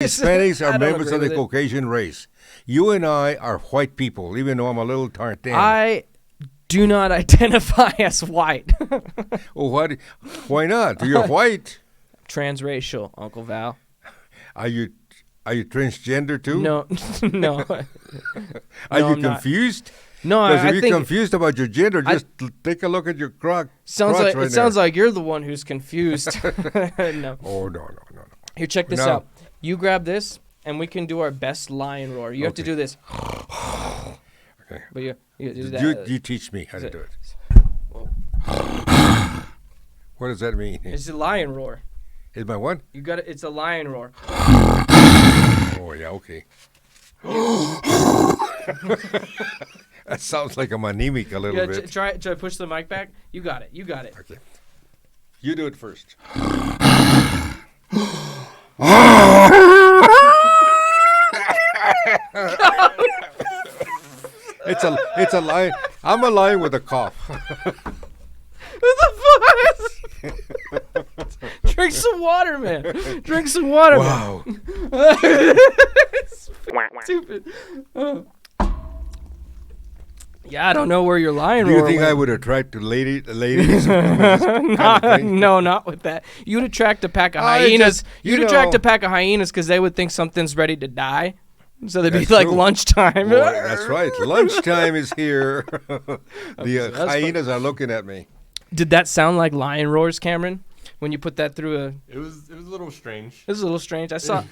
Hispanics are I don't members of agree the with it. Caucasian race. You and I are white people, even though I'm a little tartan. I do not identify as white. Oh, why not? You're white. Transracial, Uncle Val. Are you transgender too? No, no. Are you I'm not. confused? No, Because I if you're think confused about your gender, just take a look at your crotch. sounds like right it sounds there. like you're the one who's confused. No. Oh no. Here, check this No. out. You grab this, and we can do our best lion roar. You have to Okay. do this. Okay. But you do that. You teach me how to do it. Whoa. What does that mean? It's a lion roar. Is my what? You got it. It's a lion roar. Oh yeah, okay. That sounds like I'm anemic a little Yeah, bit. try to push the mic back. You got it. You got it. Okay. You do it first. It's a lion. I'm a lion with a cough. What the fuck? Drink some water, man. Drink some water, Wow. man. Stupid. Oh. Yeah, I don't know where your lion Do you roar think I went. would attract ladies? No, not with that. You'd attract a pack of I hyenas. just- you You'd attract know- a pack of hyenas because they would think something's ready to die. So they'd be That's like true. lunchtime. Boy, that's right. Lunchtime is here. The That's hyenas are looking at me. Did that sound like lion roars, Cameron? When you put that through a... It was a little strange. This is a little strange. I saw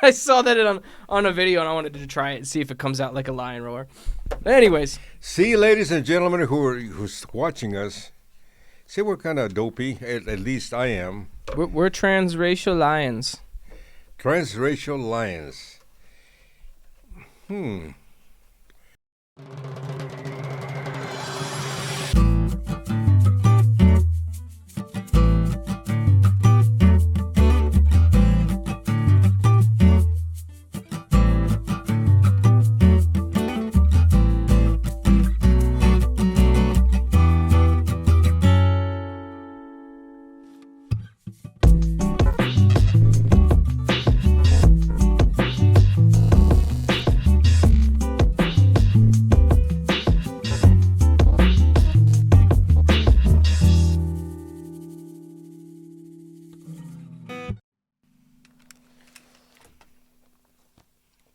I saw that on a video, and I wanted to try it and see if it comes out like a lion roar. But anyways, See, ladies and gentlemen who's watching us, see we're kind of dopey. At least I am. we're transracial lions. Transracial lions.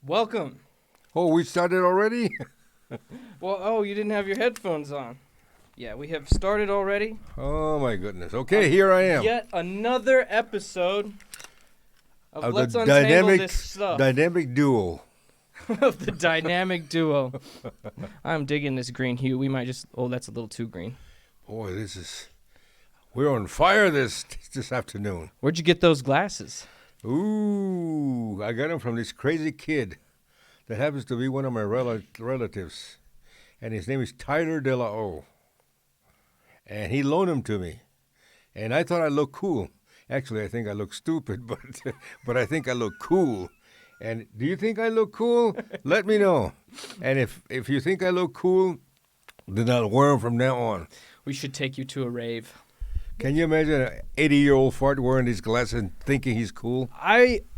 Welcome. Oh, we started already? Well, oh, you didn't have your headphones on. Yeah, we have started already. Oh my goodness. Okay, here I am. Yet another episode of Of Let's the Untangle This Stuff. dynamic duo. Of the dynamic duo. I'm digging this green hue. We might just... Oh, that's a little too green. Boy, we're on fire this afternoon. Where'd you get those glasses? Ooh, I got them from this crazy kid that happens to be one of my relatives. And his name is Tyler DeLao. And he loaned them to me. And I thought I looked cool. Actually, I think I look stupid, but I think I look cool. And do you think I look cool? Let me know. And if you think I look cool, then I'll wear them from now on. We should take you to a rave. Can you imagine an 80-year-old fart wearing these glasses and thinking he's cool?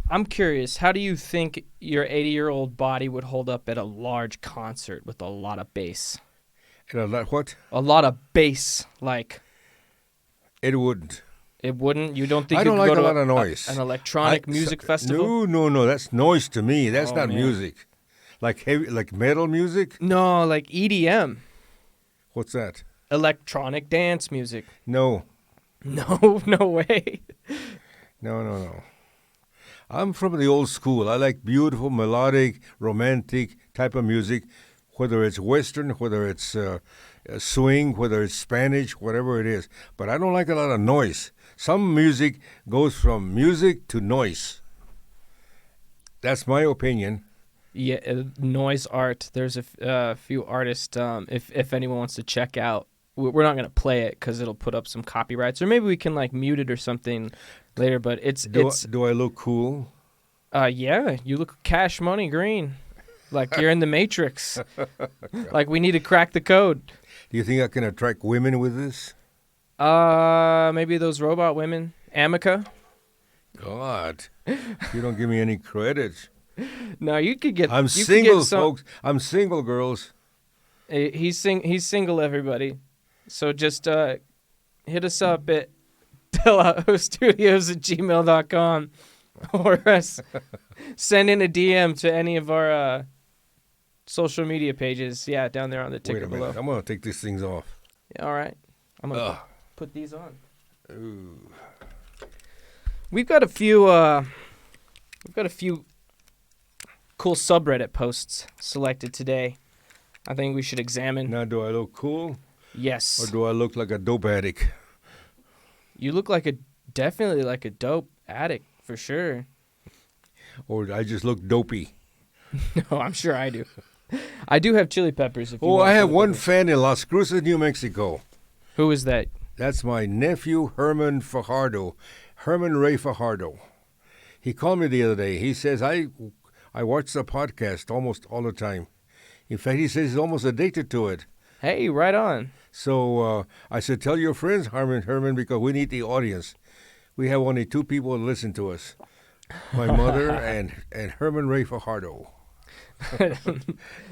I'm curious. How do you think your 80-year-old body would hold up at a large concert with a lot of bass? What? A lot of bass, like It wouldn't. it wouldn't. You don't think I you don't could like go a to lot of noise. an electronic music festival? No. That's noise to me. That's Oh, not man. music. Like metal music? No, like EDM, What's that? electronic dance music. No. No, no way. No. I'm from the old school. I like beautiful, melodic, romantic type of music, whether it's Western, whether it's swing, whether it's Spanish, whatever it is. But I don't like a lot of noise. Some music goes from music to noise. That's my opinion. Yeah, noise art. There's a few artists. If anyone wants to check out, we're not gonna play it because it'll put up some copyrights, or maybe we can like mute it or something later. But Do I look cool? yeah, you look Cash Money green, like you're in the Matrix. Like we need to crack the code. Do you think I can attract women with this? Maybe those robot women, Amica. God, you don't give me any credit. No, you could get. I'm you could single, get some, folks. I'm single, girls. He's single, everybody. So just hit us up at delaostudios@gmail.com or send in a DM to any of our social media pages. Yeah, down there on the ticker Wait a below. minute. I'm going to take these things off. Yeah, all right. I'm going to put these on. Ooh. We've got a few cool subreddit posts selected today. I think we should examine. Now, do I look cool? Yes. Or do I look like a dope addict? You look definitely like a dope addict for sure. Or I just look dopey? No, I'm sure I do. I do have chili peppers. Oh, I have one fan in Las Cruces, New Mexico. Who is that? That's my nephew, Herman Fajardo. Herman Ray Fajardo. He called me the other day. He says, I watch the podcast almost all the time. In fact, he says he's almost addicted to it. Hey, right on. So I said, tell your friends, Herman, because we need the audience. We have only 2 people to listen to us. My mother and Herman Ray Fajardo.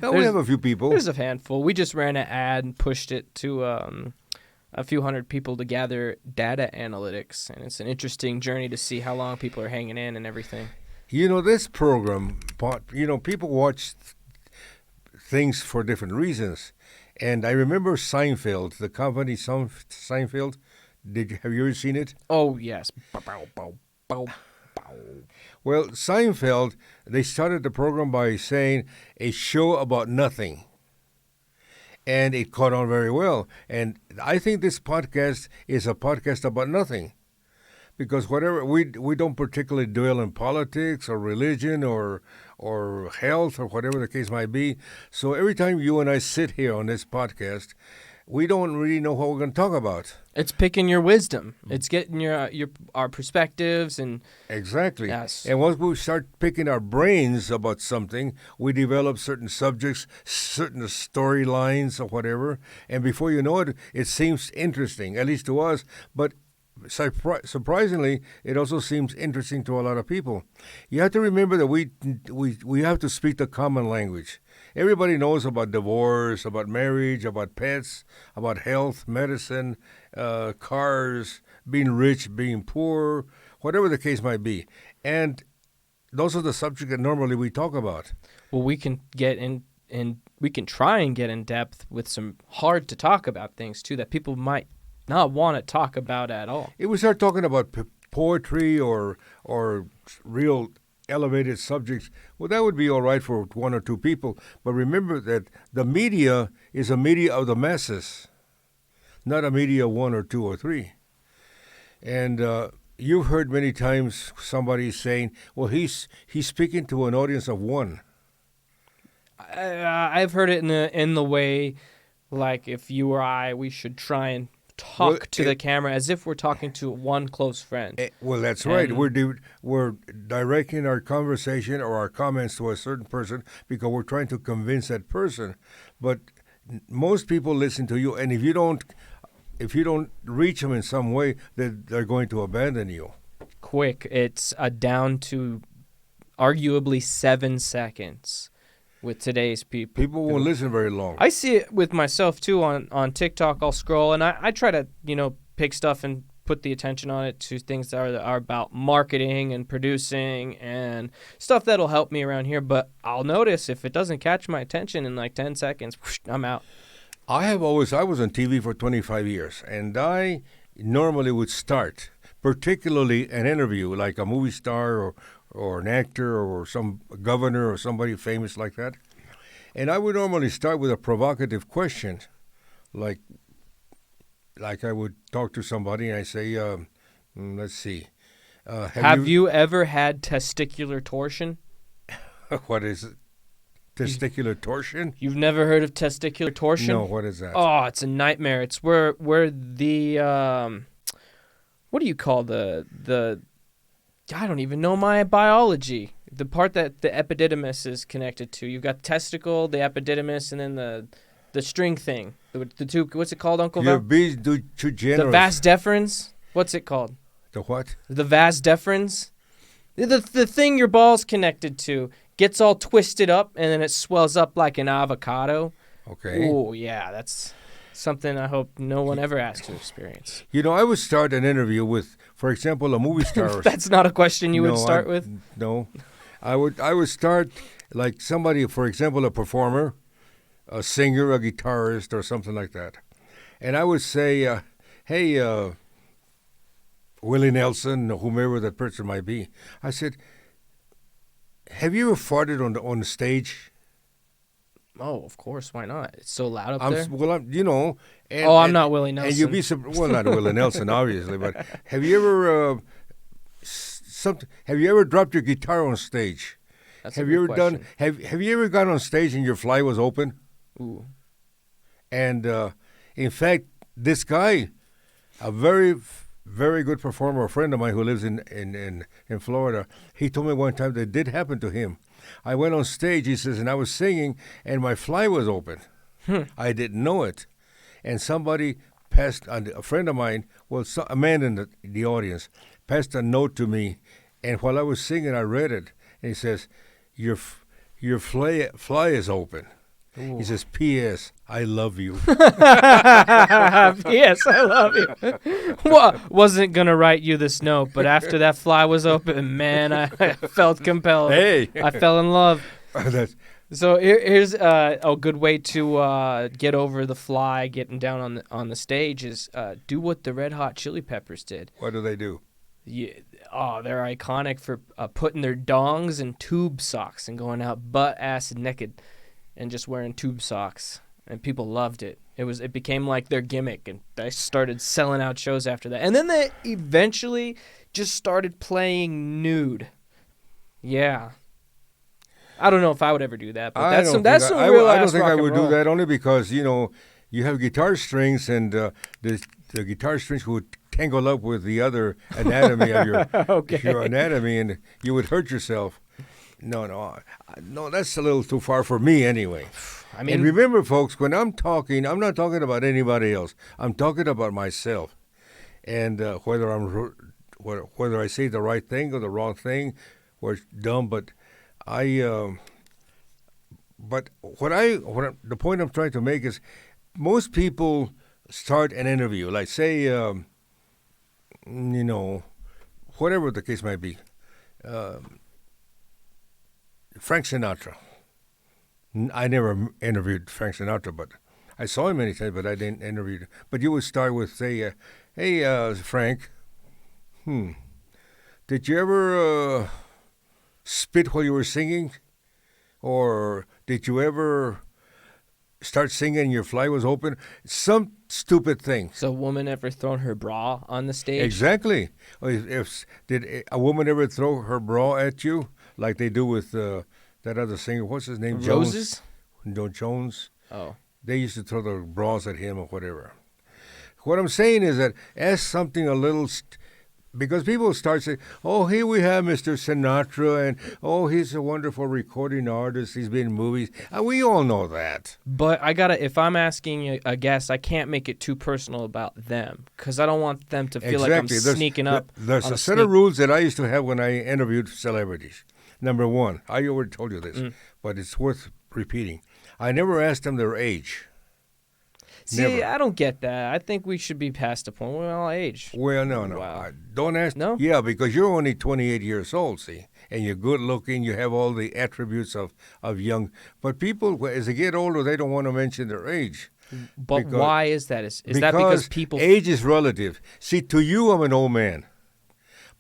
Now we have a few people. There's a handful. We just ran an ad and pushed it to a few hundred people to gather data analytics, and it's an interesting journey to see how long people are hanging in and everything. You know, this program, people watch things for different reasons. And I remember Seinfeld, the company Seinfeld. Have you ever seen it? Oh, yes. Bow, bow, bow, bow. Well, Seinfeld, they started the program by saying a show about nothing. And it caught on very well. And I think this podcast is a podcast about nothing. Because whatever we don't particularly dwell in politics or religion or health or whatever the case might be. So every time you and I sit here on this podcast, we don't really know what we're going to talk about. It's picking your wisdom. It's getting our perspectives and exactly. Yes. And once we start picking our brains about something, we develop certain subjects, certain storylines or whatever. And before you know it, it seems interesting, at least to us. But surprisingly, it also seems interesting to a lot of people. You have to remember that we have to speak the common language. Everybody knows about divorce, about marriage, about pets, about health, medicine, cars, being rich, being poor, whatever the case might be. And those are the subjects that normally we talk about. Well, we can get in, and we can try and get in depth with some hard to talk about things too that people might not want to talk about at all. If we start talking about poetry or real elevated subjects, well, that would be all right for 1 or 2 people. But remember that the media is a media of the masses, not a media of 1 or 2 or 3. And you've heard many times somebody saying, well, he's speaking to an audience of 1. I've heard it in the way, like if you or I, we should try and talk to the camera as if we're talking to one close friend. Well, that's right. We're directing our conversation or our comments to a certain person because we're trying to convince that person. But most people listen to you, and if you don't reach them in some way, they're going to abandon you. Quick, it's down to arguably 7 seconds. With today's people. People won't listen very long. I see it with myself, too, on TikTok. I'll scroll, and I try to, pick stuff and put the attention on it to things that are about marketing and producing and stuff that'll help me around here. But I'll notice if it doesn't catch my attention in like 10 seconds, whoosh, I'm out. I was on TV for 25 years, and I normally would start, particularly an interview, like a movie star or an actor or some governor or somebody famous like that. And I would normally start with a provocative question, like I would talk to somebody and I say, let's see. Have you ever had testicular torsion? What is it? Testicular torsion? You've never heard of testicular torsion? No, what is that? Oh, it's a nightmare. It's where the, what do you call the I don't even know my biology. The part that the epididymis is connected to. You've got the testicle, the epididymis, and then the string thing. The two. What's it called, Uncle Val? You're being too generous. The vas deferens. What's it called? The what? The vas deferens. The thing your ball's connected to gets all twisted up, and then it swells up like an avocado. Okay. Oh, yeah, that's something I hope no one ever has to experience. You know, I would start an interview with, for example, a movie star. That's not a question you would start with? No. I would start like somebody, for example, a performer, a singer, a guitarist, or something like that. And I would say, hey, Willie Nelson, or whomever that person might be. I said, have you ever farted on the stage? Oh, of course. Why not? It's so loud up there. And, I'm not Willie Nelson. And you'd be not Willie Nelson, obviously, but have you ever have you ever dropped your guitar on stage? That's have a you good ever question. have you ever gone on stage and your fly was open? Ooh. And in fact, this guy, a very very good performer, a friend of mine who lives in Florida, he told me one time that it did happen to him. I went on stage, he says, and I was singing, and my fly was open. I didn't know it. And somebody passed, a friend of mine, a man in the audience, passed a note to me, and while I was singing, I read it, and he says, your fly is open. Ooh. He says, P.S. I love you. Yes, I love you. Well, wasn't going to write you this note, but after that fly was open, man, I felt compelled. Hey. I fell in love. That's, So here's a good way to get over the fly getting down on the stage is do what the Red Hot Chili Peppers did. what do they do? Yeah, they're iconic for putting their dongs in tube socks and going out butt ass naked and just wearing tube socks, and people loved it. It became like their gimmick, and they started selling out shows after that. And then they eventually just started playing nude. Yeah. I don't know if I would ever do that, but that's some real I don't ass think rock I and would roll. do that only because you have guitar strings and the guitar strings would tangle up with the other anatomy of your Okay. your anatomy, and you would hurt yourself. No, that's a little too far for me anyway. I mean, And remember, folks, when I'm talking, I'm not talking about anybody else. I'm talking about myself, and whether I say the right thing or the wrong thing, or it's dumb, but the point I'm trying to make is, most people start an interview, like say, whatever the case might be. Frank Sinatra. I never interviewed Frank Sinatra, but I saw him many times, but I didn't interview him. But you would start with, say, hey, Frank, did you ever spit while you were singing? Or did you ever start singing and your fly was open? Some stupid thing. so a woman ever thrown her bra on the stage? Exactly. Did a woman ever throw her bra at you like they do with that other singer? What's his name? Roses? Jones. Oh. They used to throw their bras at him or whatever. What I'm saying is that ask something a little, because people start saying, oh, here we have Mr. Sinatra, and oh, he's a wonderful recording artist. He's been in movies. We all know that. But if I'm asking a guest, I can't make it too personal about them because I don't want them to feel like I'm sneaking up. There's on a set of rules that I used to have when I interviewed celebrities. Number one, I already told you this, but it's worth repeating. I never asked them their age. See, Never. I don't get that. I think we should be past the point. We're all age. Well, no. Wow. Don't ask. No? Yeah, because you're only 28 years old, see, and you're good looking. You have all the attributes of young. But people, as they get older, they don't want to mention their age. But why is that? Is that because people... Age is relative. See, to you, I'm an old man.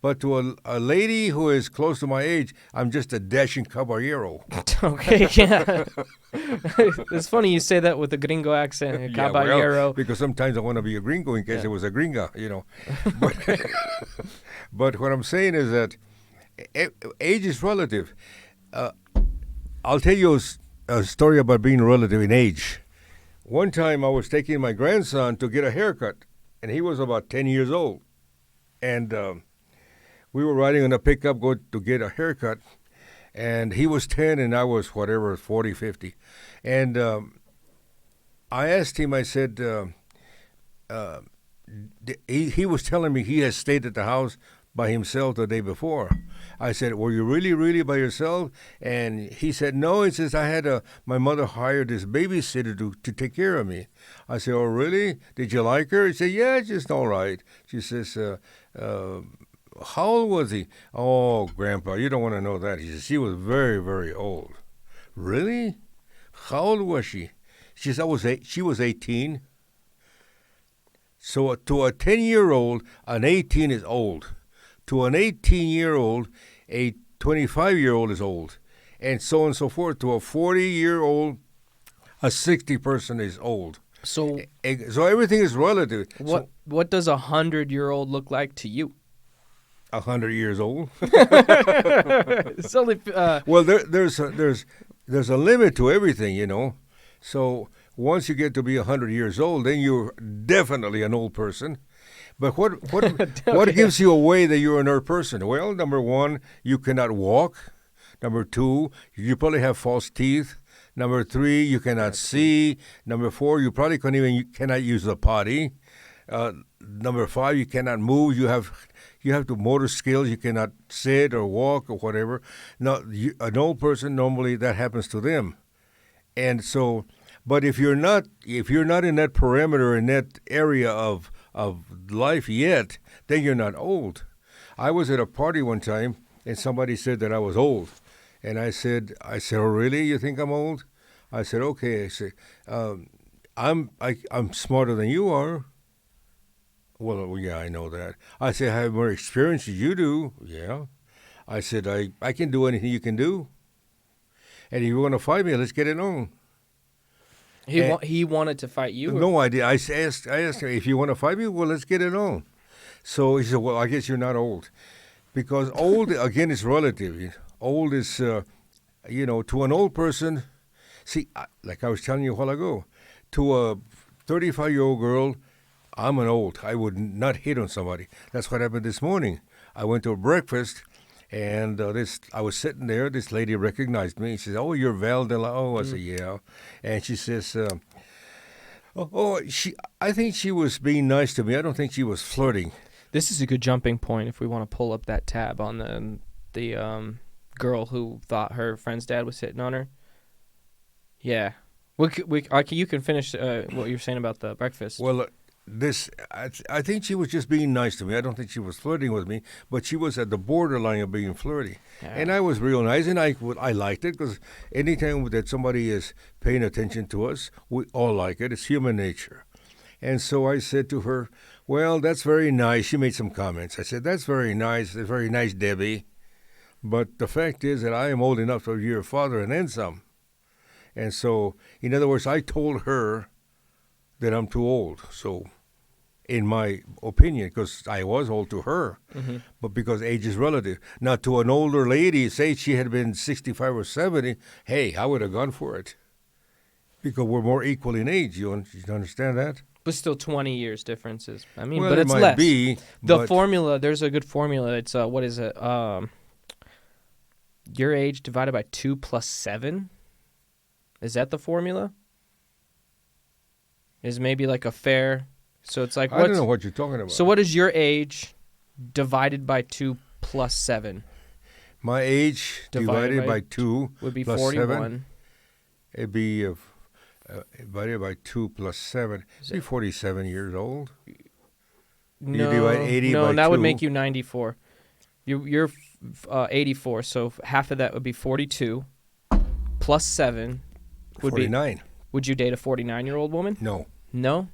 But to a lady who is close to my age, I'm just a dashing caballero. Okay, yeah. It's funny you say that with a gringo accent, caballero. Well, because sometimes I want to be a gringo in case it was a gringa, But, but what I'm saying is that age is relative. I'll tell you a story about being relative in age. One time I was taking my grandson to get a haircut, and he was about 10 years old. And we were riding on a pickup going to get a haircut, and he was 10 and I was 40, 50. And I asked him, I said, he was telling me he has stayed at the house by himself the day before. I said, were you really, really by yourself? And he said, no. He says, my mother hired this babysitter to take care of me. I said, oh, really? Did you like her? He said, yeah, just all right. She says, how old was he? Oh, Grandpa, you don't want to know that. He says, she was very, very old. Really? How old was she? She said, she was 18. So to a 10-year-old, an 18 is old. To an 18-year-old, a 25-year-old is old. And so on and so forth. To a 40-year-old, a 60 person is old. So everything is relative. What does a 100-year-old look like to you? 100 years old. It's only well, there's a limit to everything, you know. So once you get to be 100 years old, then you're definitely an old person. But what Okay. gives you away that you're an old person? Well, number one, you cannot walk. Number two, you probably have false teeth. Number three, you cannot see. Number four, you probably cannot use the potty. Number five, you cannot move. You have to motor skills. You cannot sit or walk or whatever. Now, an old person, normally that happens to them. And so, but if you're not in that parameter, in that area of life yet, then you're not old. I was at a party one time, and somebody said that I was old. And I said, oh, really? You think I'm old? I said, okay. I said, I'm smarter than you are. Well, yeah, I know that. I said, I have more experience than you do. Yeah. I said, I can do anything you can do. And if you want to fight me, let's get it on. He wanted to fight you? No idea. I asked him, if you want to fight me, well, let's get it on. So he said, well, I guess you're not old. Because old, again, is relative. Old is, to an old person, see, like I was telling you a while ago, to a 35-year-old girl, I'm an old. I would not hit on somebody. That's what happened this morning. I went to a breakfast, and I was sitting there. This lady recognized me. She said, oh, you're Val de la O. I said, yeah. And she says, I think she was being nice to me. I don't think she was flirting. This is a good jumping point if we want to pull up that tab on the girl who thought her friend's dad was hitting on her. Yeah. You can finish what you were saying about the breakfast. Well, I think she was just being nice to me. I don't think she was flirting with me, but she was at the borderline of being flirty. Yeah. And I was real nice, and I liked it, because anytime that somebody is paying attention to us, we all like it. It's human nature. And so I said to her, well, that's very nice. She made some comments. I said, that's very nice. That's very nice, Debbie. But the fact is that I am old enough to be your father and then some. And so, in other words, I told her that I'm too old. So, in my opinion, because I was old to her, but because age is relative. Now, to an older lady, say she had been 65 or 70, hey, I would have gone for it. Because we're more equal in age. You understand that? But still 20 years differences. I mean, well, but it it's might less. Be, the formula, there's a good formula. It's, what is it? Your age divided by 2 plus 7? Is that the formula? Is maybe like a fair... So it's like... I don't know what you're talking about. So what is your age divided by 2 plus 7? My age divided by 2 would be plus 41. 7. It'd be divided by 2 plus 7. It'd be 47 years old. No, you divide 80 no, by that 2. would make you 94. You're 84, so half of that would be 42 plus 7 would 49. be... Would you date a 49-year-old woman? No. No?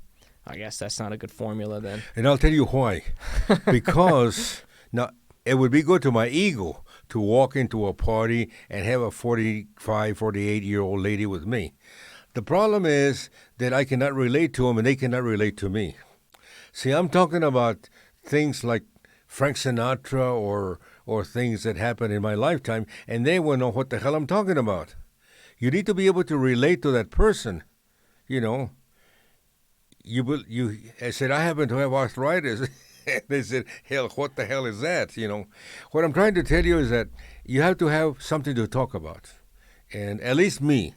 I guess that's not a good formula then. And I'll tell you why. Because now it would be good to my ego to walk into a party and have a 45, 48-year-old lady with me. The problem is that I cannot relate to them and they cannot relate to me. See, I'm talking about things like Frank Sinatra or things that happened in my lifetime, and they won't know what the hell I'm talking about. You need to be able to relate to that person, you know. I said, I happen to have arthritis. They said, hell, what the hell is that, you know. What I'm trying to tell you is that you have to have something to talk about, and at least me.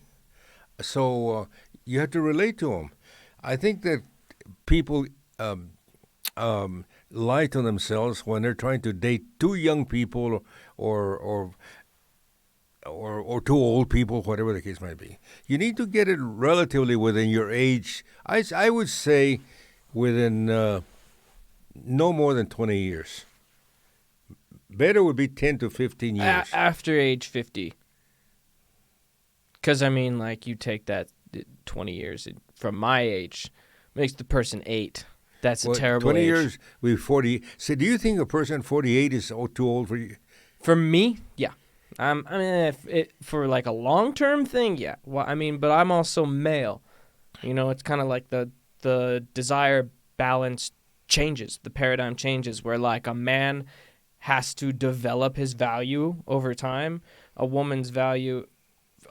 So you have to relate to them. I think that people lie to themselves when they're trying to date two young people or or or two old people, whatever the case might be. You need to get it relatively within your age. I would say within no more than 20 years. Better would be 10 to 15 years. After age 50. Because, I mean, like, you take that 20 years from my age, makes the person 8. That's a terrible 20 age. years, we 40. So do you think a person 48 is too old for you? For me, yeah. I mean, for like a long-term thing, yeah. Well, I mean, but I'm also male. You know, it's kind of like the desire balance changes, the paradigm changes, where like a man has to develop his value over time. A woman's value,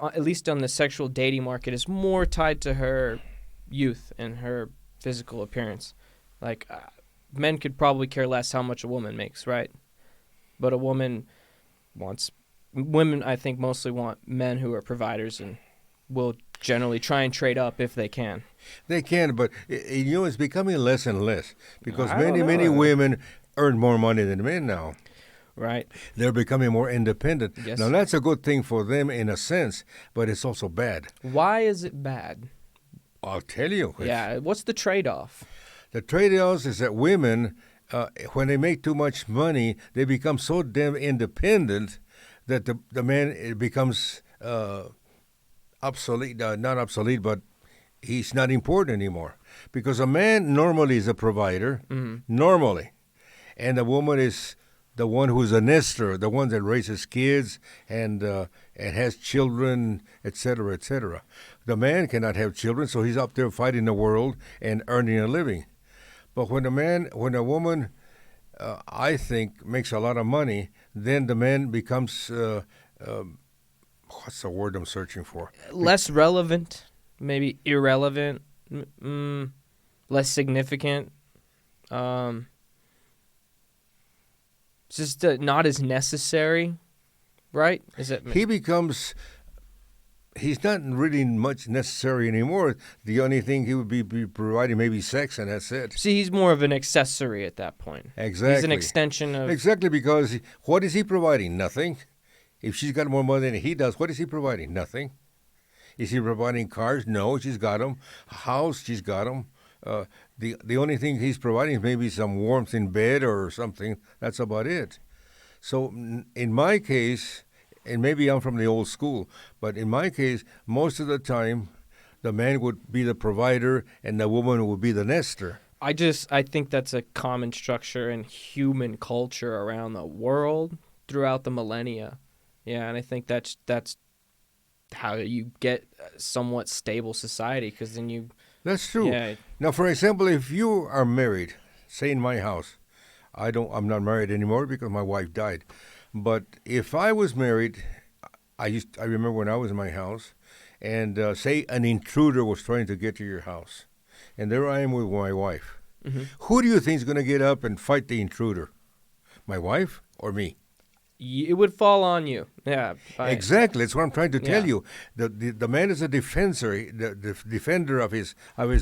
at least on the sexual dating market, is more tied to her youth and her physical appearance. Like, men could probably care less how much a woman makes, right? But a woman women, I think, mostly want men who are providers and will generally try and trade up if they can. They can, but you know, it's becoming less and less because I don't many know. women earn more money than men now. Right. They're becoming more independent. Yes. Now, that's a good thing for them in a sense, but it's also bad. Why is it bad? I'll tell you. Yeah. What's the trade-off? The trade-offs is that women, when they make too much money, they become so damn independent that the man becomes obsolete. Not obsolete, but he's not important anymore. Because a man normally is a provider, normally. And the woman is the one who's a nester, the one that raises kids and has children, etc., etc. The man cannot have children, so he's up there fighting the world and earning a living. But when a woman, I think, makes a lot of money, then the man becomes, what's the word I'm searching for? Less relevant, maybe irrelevant, less significant. Just not as necessary, right? He's not really much necessary anymore. The only thing he would be providing maybe sex, and that's it. See, he's more of an accessory at that point. Exactly. He's an extension of... Exactly, because what is he providing? Nothing. If she's got more money than he does, what is he providing? Nothing. Is he providing cars? No, she's got them. A house, she's got them. The only thing he's providing is maybe some warmth in bed or something. That's about it. So in my case, and maybe I'm from the old school, but in my case, most of the time, the man would be the provider and the woman would be the nester. I think that's a common structure in human culture around the world throughout the millennia. Yeah, and I think that's how you get a somewhat stable society, because then you... That's true. Yeah. Now, for example, if you are married, say in my house, I'm not married anymore because my wife died. But if I was married, I remember when I was in my house, and say an intruder was trying to get to your house, and there I am with my wife. Mm-hmm. Who do you think is going to get up and fight the intruder? My wife or me? It would fall on you. Yeah. Exactly. That's what I'm trying to tell you. The man is a defender, the defender of his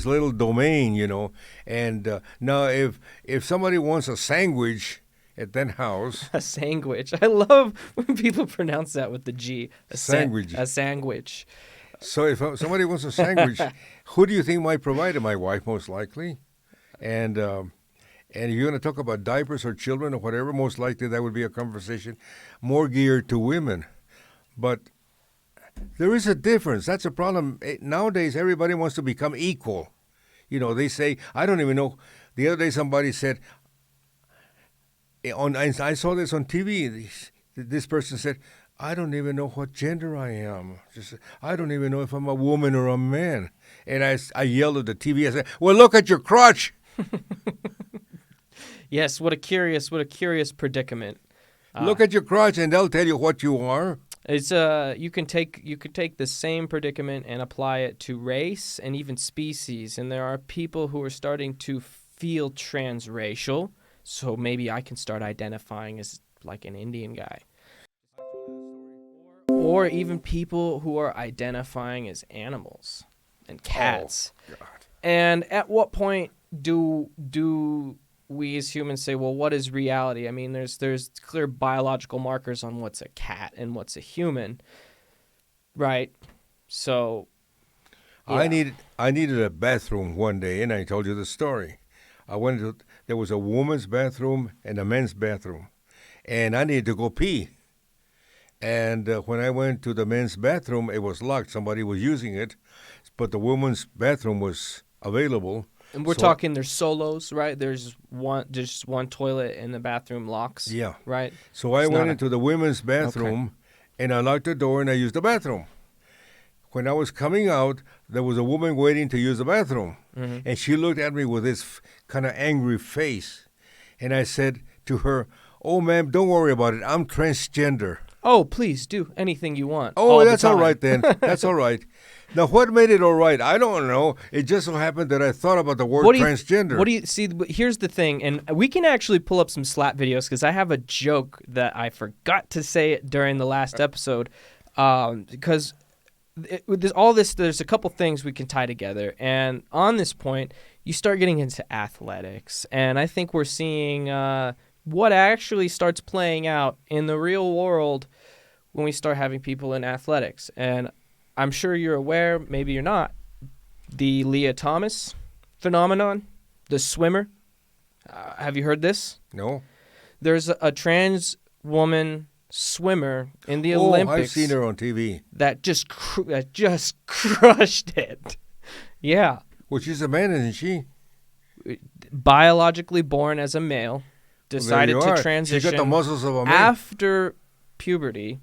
little domain, you know. And now if somebody wants a sandwich at that house. A sandwich. I love when people pronounce that with the G. A sandwich. A sandwich. So if somebody wants a sandwich, who do you think might provide it? My wife, most likely. And if you're going to talk about diapers or children or whatever, most likely that would be a conversation more geared to women. But there is a difference. That's a problem. Nowadays, everybody wants to become equal. You know, they say, I don't even know. The other day somebody said, I saw this on TV. This person said, I don't even know what gender I am. I don't even know if I'm a woman or a man. And I yelled at the TV. I said, well, look at your crotch. Yes, what a curious predicament. Look at your crotch, and they'll tell you what you are. It's you could take the same predicament and apply it to race and even species, and there are people who are starting to feel transracial. So maybe I can start identifying as like an Indian guy, or even people who are identifying as animals and cats. Oh, God. And at what point do we as humans say, well, what is reality? I mean, there's clear biological markers on what's a cat and what's a human, right? So, yeah. I needed a bathroom one day, and I told you the story. There was a woman's bathroom and a men's bathroom, and I needed to go pee. And when I went to the men's bathroom, it was locked. Somebody was using it, but the woman's bathroom was available. And we're talking there's solos, right? There's just one toilet and the bathroom locks. Yeah. Right? So I went into the women's bathroom, and I locked the door, and I used the bathroom. When I was coming out, there was a woman waiting to use the bathroom. Mm-hmm. And she looked at me with this kind of angry face. And I said to her, "Oh, ma'am, don't worry about it. I'm transgender." Oh, please do anything you want. Oh, that's all right then. That's all right. Now, what made it all right? I don't know. It just so happened that I thought about the word transgender. What do you see? Here's the thing, and we can actually pull up some slap videos because I have a joke that I forgot to say it during the last episode. Because with all this, there's a couple things we can tie together. And on this point, you start getting into athletics, and I think we're seeing what actually starts playing out in the real world when we start having people in athletics. And I'm sure you're aware, maybe you're not, the Leah Thomas phenomenon, the swimmer. Have you heard this? No. There's a trans woman swimmer in the Olympics. I've seen her on TV. That just crushed it. Yeah. Well, she's a man, isn't she? Biologically born as a male, decided to transition. She got the muscles of a man. After puberty.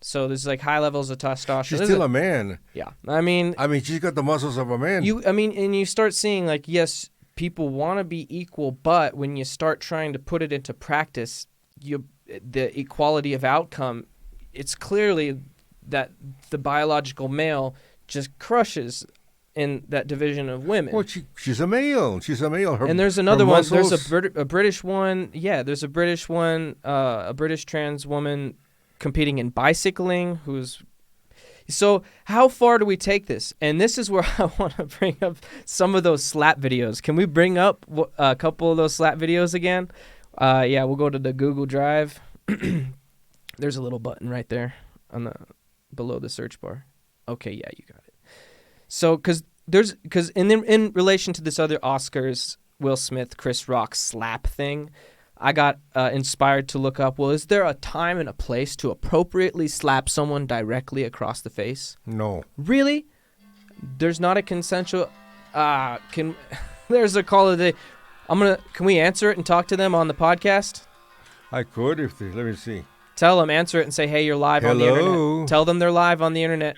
So there's like high levels of testosterone. She's still a man. Yeah. I mean, she's got the muscles of a man. And you start seeing like, yes, people want to be equal, but when you start trying to put it into practice, the equality of outcome, it's clearly that the biological male just crushes in that division of women. Well, she's a male. She's a male. And there's another one. There's a British one. Yeah, there's a British one, a British trans woman competing in bicycling So how far do we take this? And this is where I want to bring up some of those slap videos. Can we bring up a couple of those slap videos again? Yeah, we'll go to the Google Drive. There's a little button right there below the search bar. Okay, yeah, you got it. So, because in relation to this other Oscars, Will Smith, Chris Rock slap thing, I got inspired to look up, well, is there a time and a place to appropriately slap someone directly across the face? No. Really? There's not a consensual... There's a call of the day. Can we answer it and talk to them on the podcast? I could let me see. Tell them, answer it and say, hey, you're live on the internet. Tell them they're live on the internet.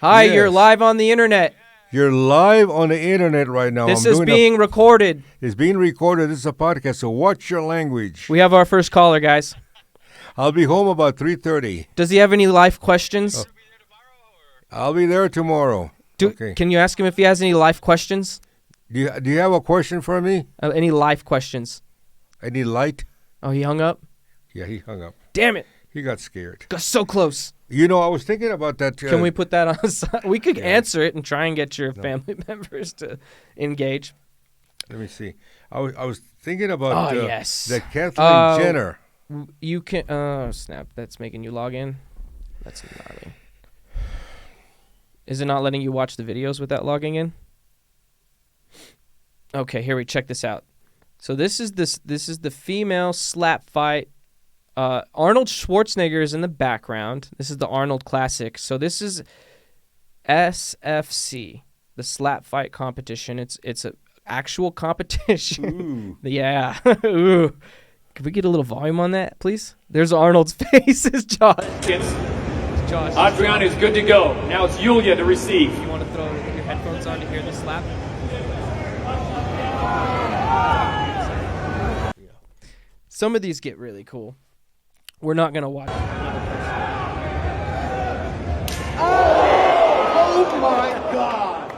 Hello? Hi, you're live on the internet. You're live on the internet right now. This is being recorded. It's being recorded. This is a podcast, so watch your language. We have our first caller, guys. I'll be home about 3:30. Does he have any life questions? I'll be there tomorrow. Okay. Can you ask him if he has any life questions? Do you have a question for me? Any life questions? Any light? Oh, he hung up? Yeah, he hung up. Damn it. He got scared. Got so close. You know, I was thinking about that. Can we put that on the side? We could answer it and try and get your family members to engage. Let me see. I was thinking about that Kathleen Jenner. You can... Oh, snap. That's making you log in? That's gnarly. Is it not letting you watch the videos without logging in? Okay, here we check this out. So this is the female slap fight. Arnold Schwarzenegger is in the background. This is the Arnold Classic. So this is SFC, the slap fight competition. It's an actual competition. Ooh. Yeah. Ooh. Can we get a little volume on that, please? There's Arnold's face. It's Josh. Josh. Adriana's good to go. Now it's Yulia to receive. You want to throw your headphones on to hear the slap? Some of these get really cool. We're not going to watch. Oh my God!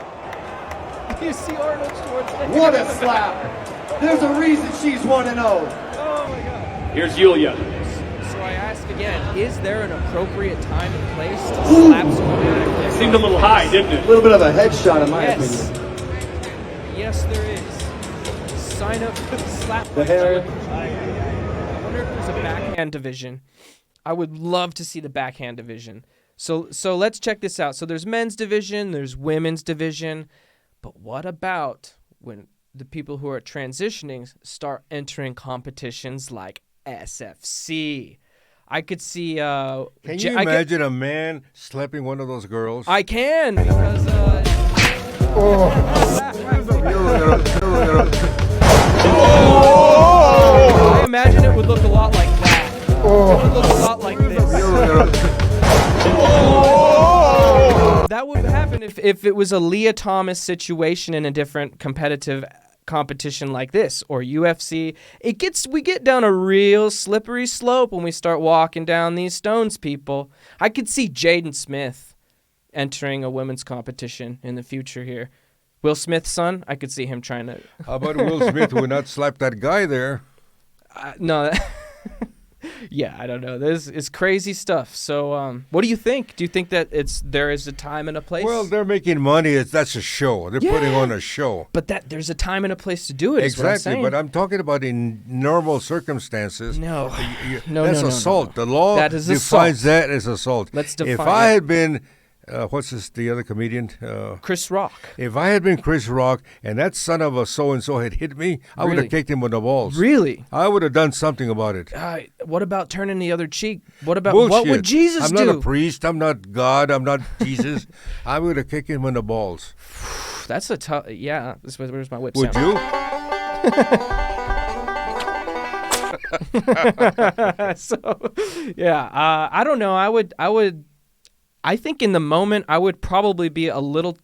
You see Arnold Schwarzenegger? What a slap! There's a reason she's 1-0. Oh my God. Here's Yulia. So I ask again, is there an appropriate time and place to slap someone? It seemed a little high, didn't it? A little bit of a headshot in my Yes. opinion. Yes, there is. sign up for the slap. The hair. I wonder if there's a backhand division. I would love to see the backhand division. So let's check this out. So there's men's division, there's women's division, but what about when the people who are transitioning start entering competitions like SFC? I could see. Can you imagine a man slapping one of those girls? I can because. I imagine it would look a lot like that. It would look a lot like this. That would happen if it was a Leah Thomas situation in a different competitive competition like this or UFC. We get down a real slippery slope when we start walking down these stones, people. I could see Jaden Smith entering a women's competition in the future here. Will Smith's son, I could see him trying to. How about Will Smith would not slap that guy there? No. Yeah, I don't know. This is crazy stuff. So, what do you think? Do you think that there is a time and a place? Well, they're making money. That's a show. They're putting on a show. But there's a time and a place to do it. Exactly. But I'm talking about in normal circumstances. No. That's assault. No. The law That is defines assault. that as assault. Let's define If I it. had been, the other comedian? Chris Rock. If I had been Chris Rock and that son of a so-and-so had hit me, I would Really? have kicked him in the balls. Really? I would have done something about it. What about turning the other cheek? What about Bullshit. what would Jesus I'm do? not a priest. I'm not God. I'm not Jesus. I would have kicked him in the balls. That's a tough. Yeah. Where's my whip Would sound? you? So, yeah. I don't know. I think in the moment I would probably be a little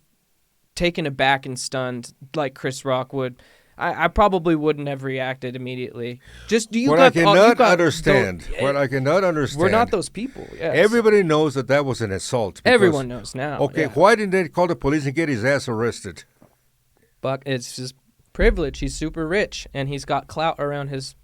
taken aback and stunned, like Chris Rock would. I probably wouldn't have reacted immediately. What I cannot understand. We're not those people. Yes. Everybody knows that was an assault. Everyone knows now. Okay, yeah. why didn't they call the police and get his ass arrested? But it's just privilege. He's super rich, and he's got clout around his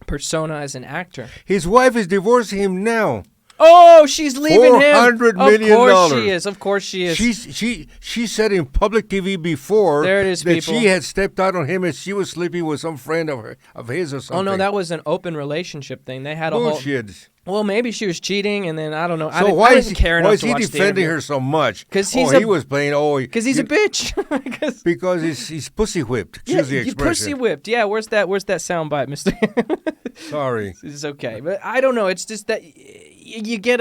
persona as an actor. His wife is divorcing him now. Oh, she's leaving him. $400 million. Of course she is. She said in public TV before There it is, that people. she had stepped out on him and she was sleeping with some friend of his or something. Oh no, that was an open relationship thing. They had a bullshit. Well, maybe she was cheating, and then I don't know. So I didn't care enough why is to he watch the defending interview. her so much? 'Cause he was playing. Because he's a bitch. Because he's pussy whipped. Excuse the you expression. pussy whipped. Yeah, where's that soundbite, Mister? Sorry. It's okay, but I don't know. It's just that you get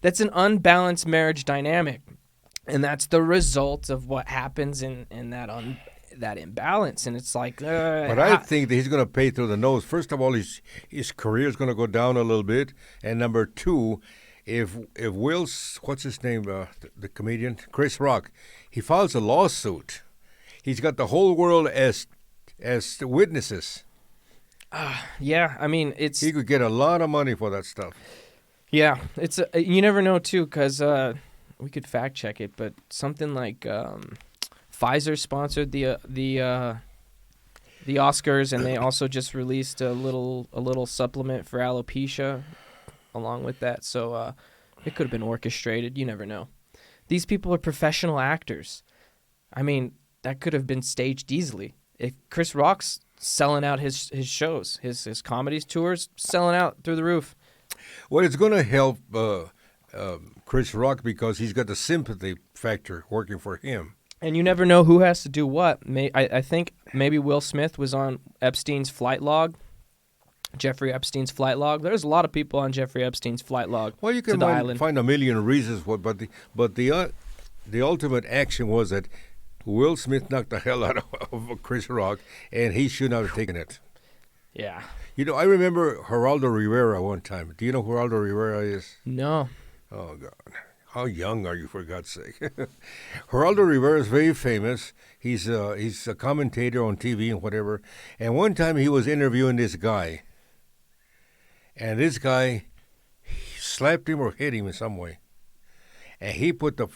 that's an unbalanced marriage dynamic, and that's the result of what happens in that imbalance. And it's like, but I think that he's going to pay through the nose. First of all, his career is going to go down a little bit, and number two, if Will's what's his name, the comedian Chris Rock, he files a lawsuit, he's got the whole world as witnesses. yeah, I mean, he could get a lot of money for that stuff. Yeah, it's you never know too, because we could fact check it, but something like Pfizer sponsored the Oscars, and they also just released a little supplement for alopecia along with that. So it could have been orchestrated. You never know. These people are professional actors. I mean, that could have been staged easily. If Chris Rock's selling out his shows, his comedy tours, selling out through the roof. Well, it's going to help Chris Rock because he's got the sympathy factor working for him. And you never know who has to do what. I think maybe Will Smith was on Epstein's flight log, Jeffrey Epstein's flight log. There's a lot of people on Jeffrey Epstein's flight log. Well, you can find a million reasons, but the ultimate action was that Will Smith knocked the hell out of Chris Rock, and he should not have taken it. Yeah. You know, I remember Geraldo Rivera one time. Do you know who Geraldo Rivera is? No. Oh, God. How young are you, for God's sake? Geraldo Rivera is very famous. He's a commentator on TV and whatever. And one time he was interviewing this guy. And this guy slapped him or hit him in some way. And he put the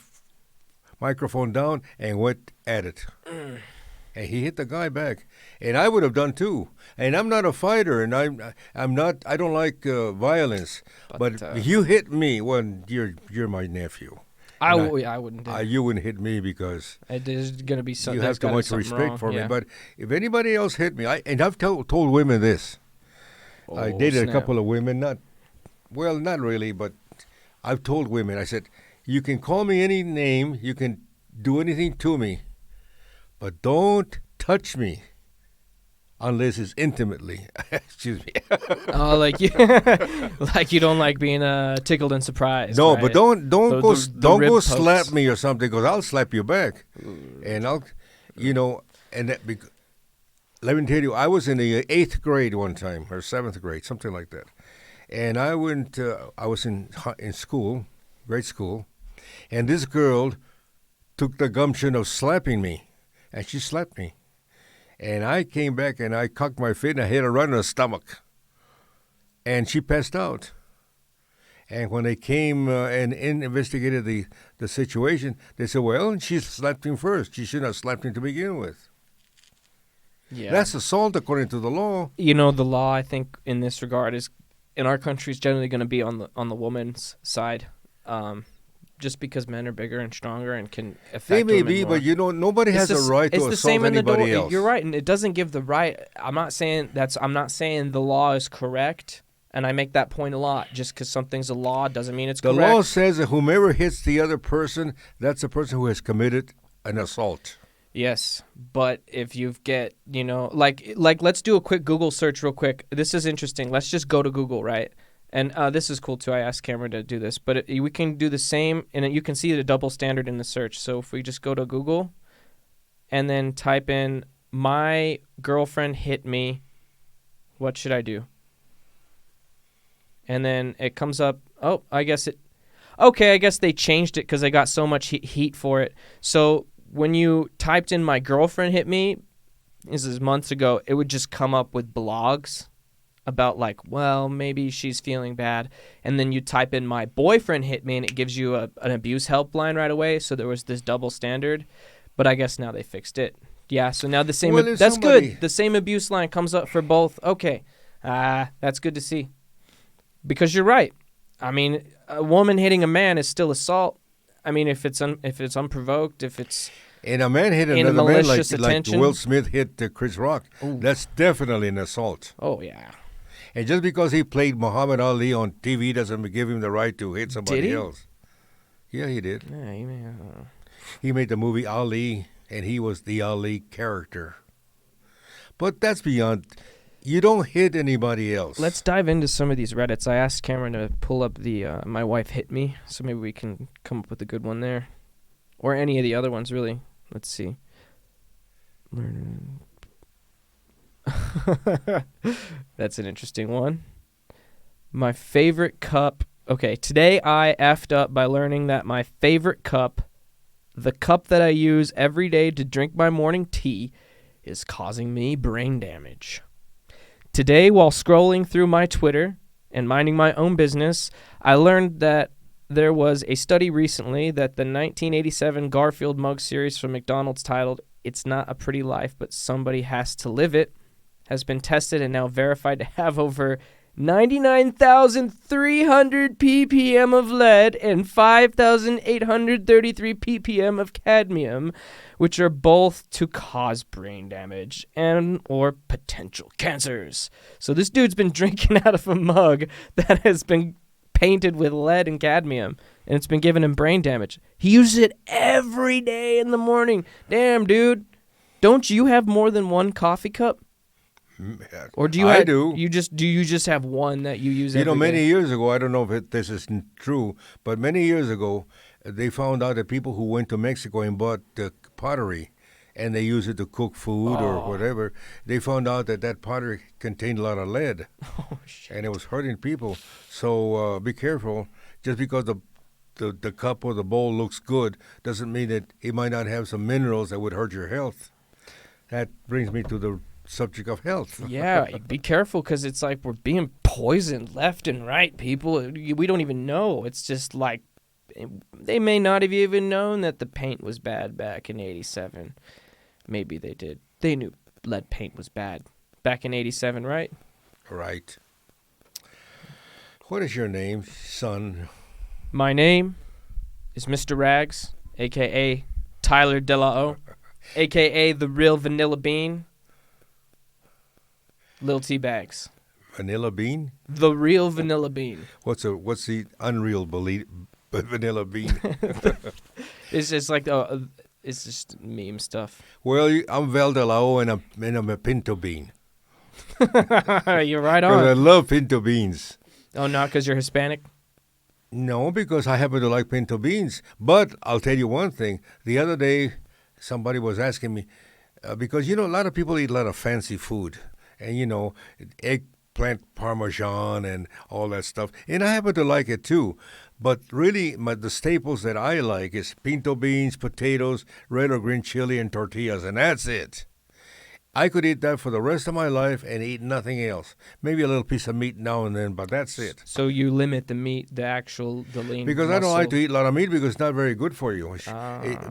microphone down and went at it. And he hit the guy back, and I would have done too. And I'm not a fighter, and I'm not. I don't like violence. But you hit me when you're my nephew. I And wouldn't do. you wouldn't hit me because There's gonna be some. you there's have too gotta be much something respect wrong. for Yeah. me. But if anybody else hit me, and I've told women this. I Oh, dated snap. a couple of women, not really, but I've told women, I said, you can call me any name, you can do anything to me, but don't touch me unless it's intimately. Excuse me. Oh, like you, like you don't like being tickled and surprised. No, right? but don't The- go the don't rib go pokes. slap me or something, because I'll slap you back, and I'll, and that. Let me tell you, I was in the 8th grade one time, or 7th grade, something like that. And I went, I was in school, grade school, and this girl took the gumption of slapping me, and she slapped me. And I came back and I cocked my feet and I hit her right in the stomach. And she passed out. And when they came and investigated the situation, they said, well, she slapped him first. She shouldn't have slapped him to begin with. Yeah. That's assault according to the law. The law, I think, in this regard is, in our country, is generally going to be on the woman's side, just because men are bigger and stronger and can affect. They may women be, more. but nobody has a right to assault anybody else. You're right, and it doesn't give the right. I'm not saying the law is correct, and I make that point a lot. Just because something's a law doesn't mean it's The correct. law says that whomever hits the other person, that's the person who has committed an assault. Yes, but if you get, like let's do a quick Google search real quick. This is interesting. Let's just go to Google, right? And this is cool too. I asked Cameron to do this, but we can do the same, and you can see the double standard in the search. So if we just go to Google and then type in "my girlfriend hit me," what should I do? And then it comes up. Oh, I guess they changed it because they got so much heat for it. So when you typed in "my girlfriend hit me," this is months ago, it would just come up with blogs about maybe she's feeling bad. And then you type in "my boyfriend hit me," and it gives you an abuse helpline right away. So there was this double standard. But I guess now they fixed it. Yeah, so now the same. Well, if that's somebody- good. The same abuse line comes up for both. Okay, that's good to see. Because you're right. I mean, a woman hitting a man is still assault. I mean, if it's unprovoked, if it's And a man hit in a another man malicious like attention. Will Smith hit Chris Rock. Ooh. That's definitely an assault. Oh yeah. And just because he played Muhammad Ali on TV doesn't give him the right to hit somebody Did he? else. Yeah, he did. Yeah, you may, He made the movie Ali, and he was the Ali character. But that's beyond. You don't hit anybody else. Let's dive into some of these Reddits. I asked Cameron to pull up the "my wife hit me," so maybe we can come up with a good one there, or any of the other ones really. Let's see. That's an interesting one. My favorite cup. Okay, today I effed up by learning that my favorite cup, the cup that I use every day to drink my morning tea, is causing me brain damage. Today, while scrolling through my Twitter and minding my own business, I learned that there was a study recently that the 1987 Garfield Mug series from McDonald's titled "It's Not a Pretty Life, but Somebody Has to Live It" has been tested and now verified to have over 99,300 ppm of lead and 5,833 ppm of cadmium, which are both to cause brain damage and or potential cancers. So this dude's been drinking out of a mug that has been painted with lead and cadmium, and it's been giving him brain damage. He uses it every day in the morning. Damn, dude. Don't you have more than one coffee cup? Or do you? do. You just have one that you use? Every many day? years ago, I don't know if this is true, but many years ago, they found out that people who went to Mexico and bought pottery, and they use it to cook food or whatever, they found out that pottery contained a lot of lead, and it was hurting people. So be careful. Just because the cup or the bowl looks good doesn't mean that it might not have some minerals that would hurt your health. That brings me to the subject of health. Yeah, be careful because it's like we're being poisoned left and right, people. We don't even know. It's just like they may not have even known that the paint was bad back in '87. Maybe they did. They knew lead paint was bad back in '87, right? Right. What is your name, son? My name is Mr. Rags, a.k.a. Tyler DeLao, a.k.a. the real Vanilla Bean, Lil T Bags. Vanilla bean? The real Vanilla Bean. What's the unreal vanilla bean? It's just like it's just meme stuff. Well, I'm Val DeLao, and I'm a pinto bean. You're right Because I on. love pinto beans. Oh, not because you're Hispanic? No, because I happen to like pinto beans. But I'll tell you one thing. The other day, somebody was asking me, because, a lot of people eat a lot of fancy food. And, eggplant parmesan and all that stuff. And I happen to like it too. But really, the staples that I like is pinto beans, potatoes, red or green chili, and tortillas. And that's it. I could eat that for the rest of my life and eat nothing else. Maybe a little piece of meat now and then, but that's it. So you limit the meat, the lean Because I don't like to eat a lot of meat because it's not very good for you.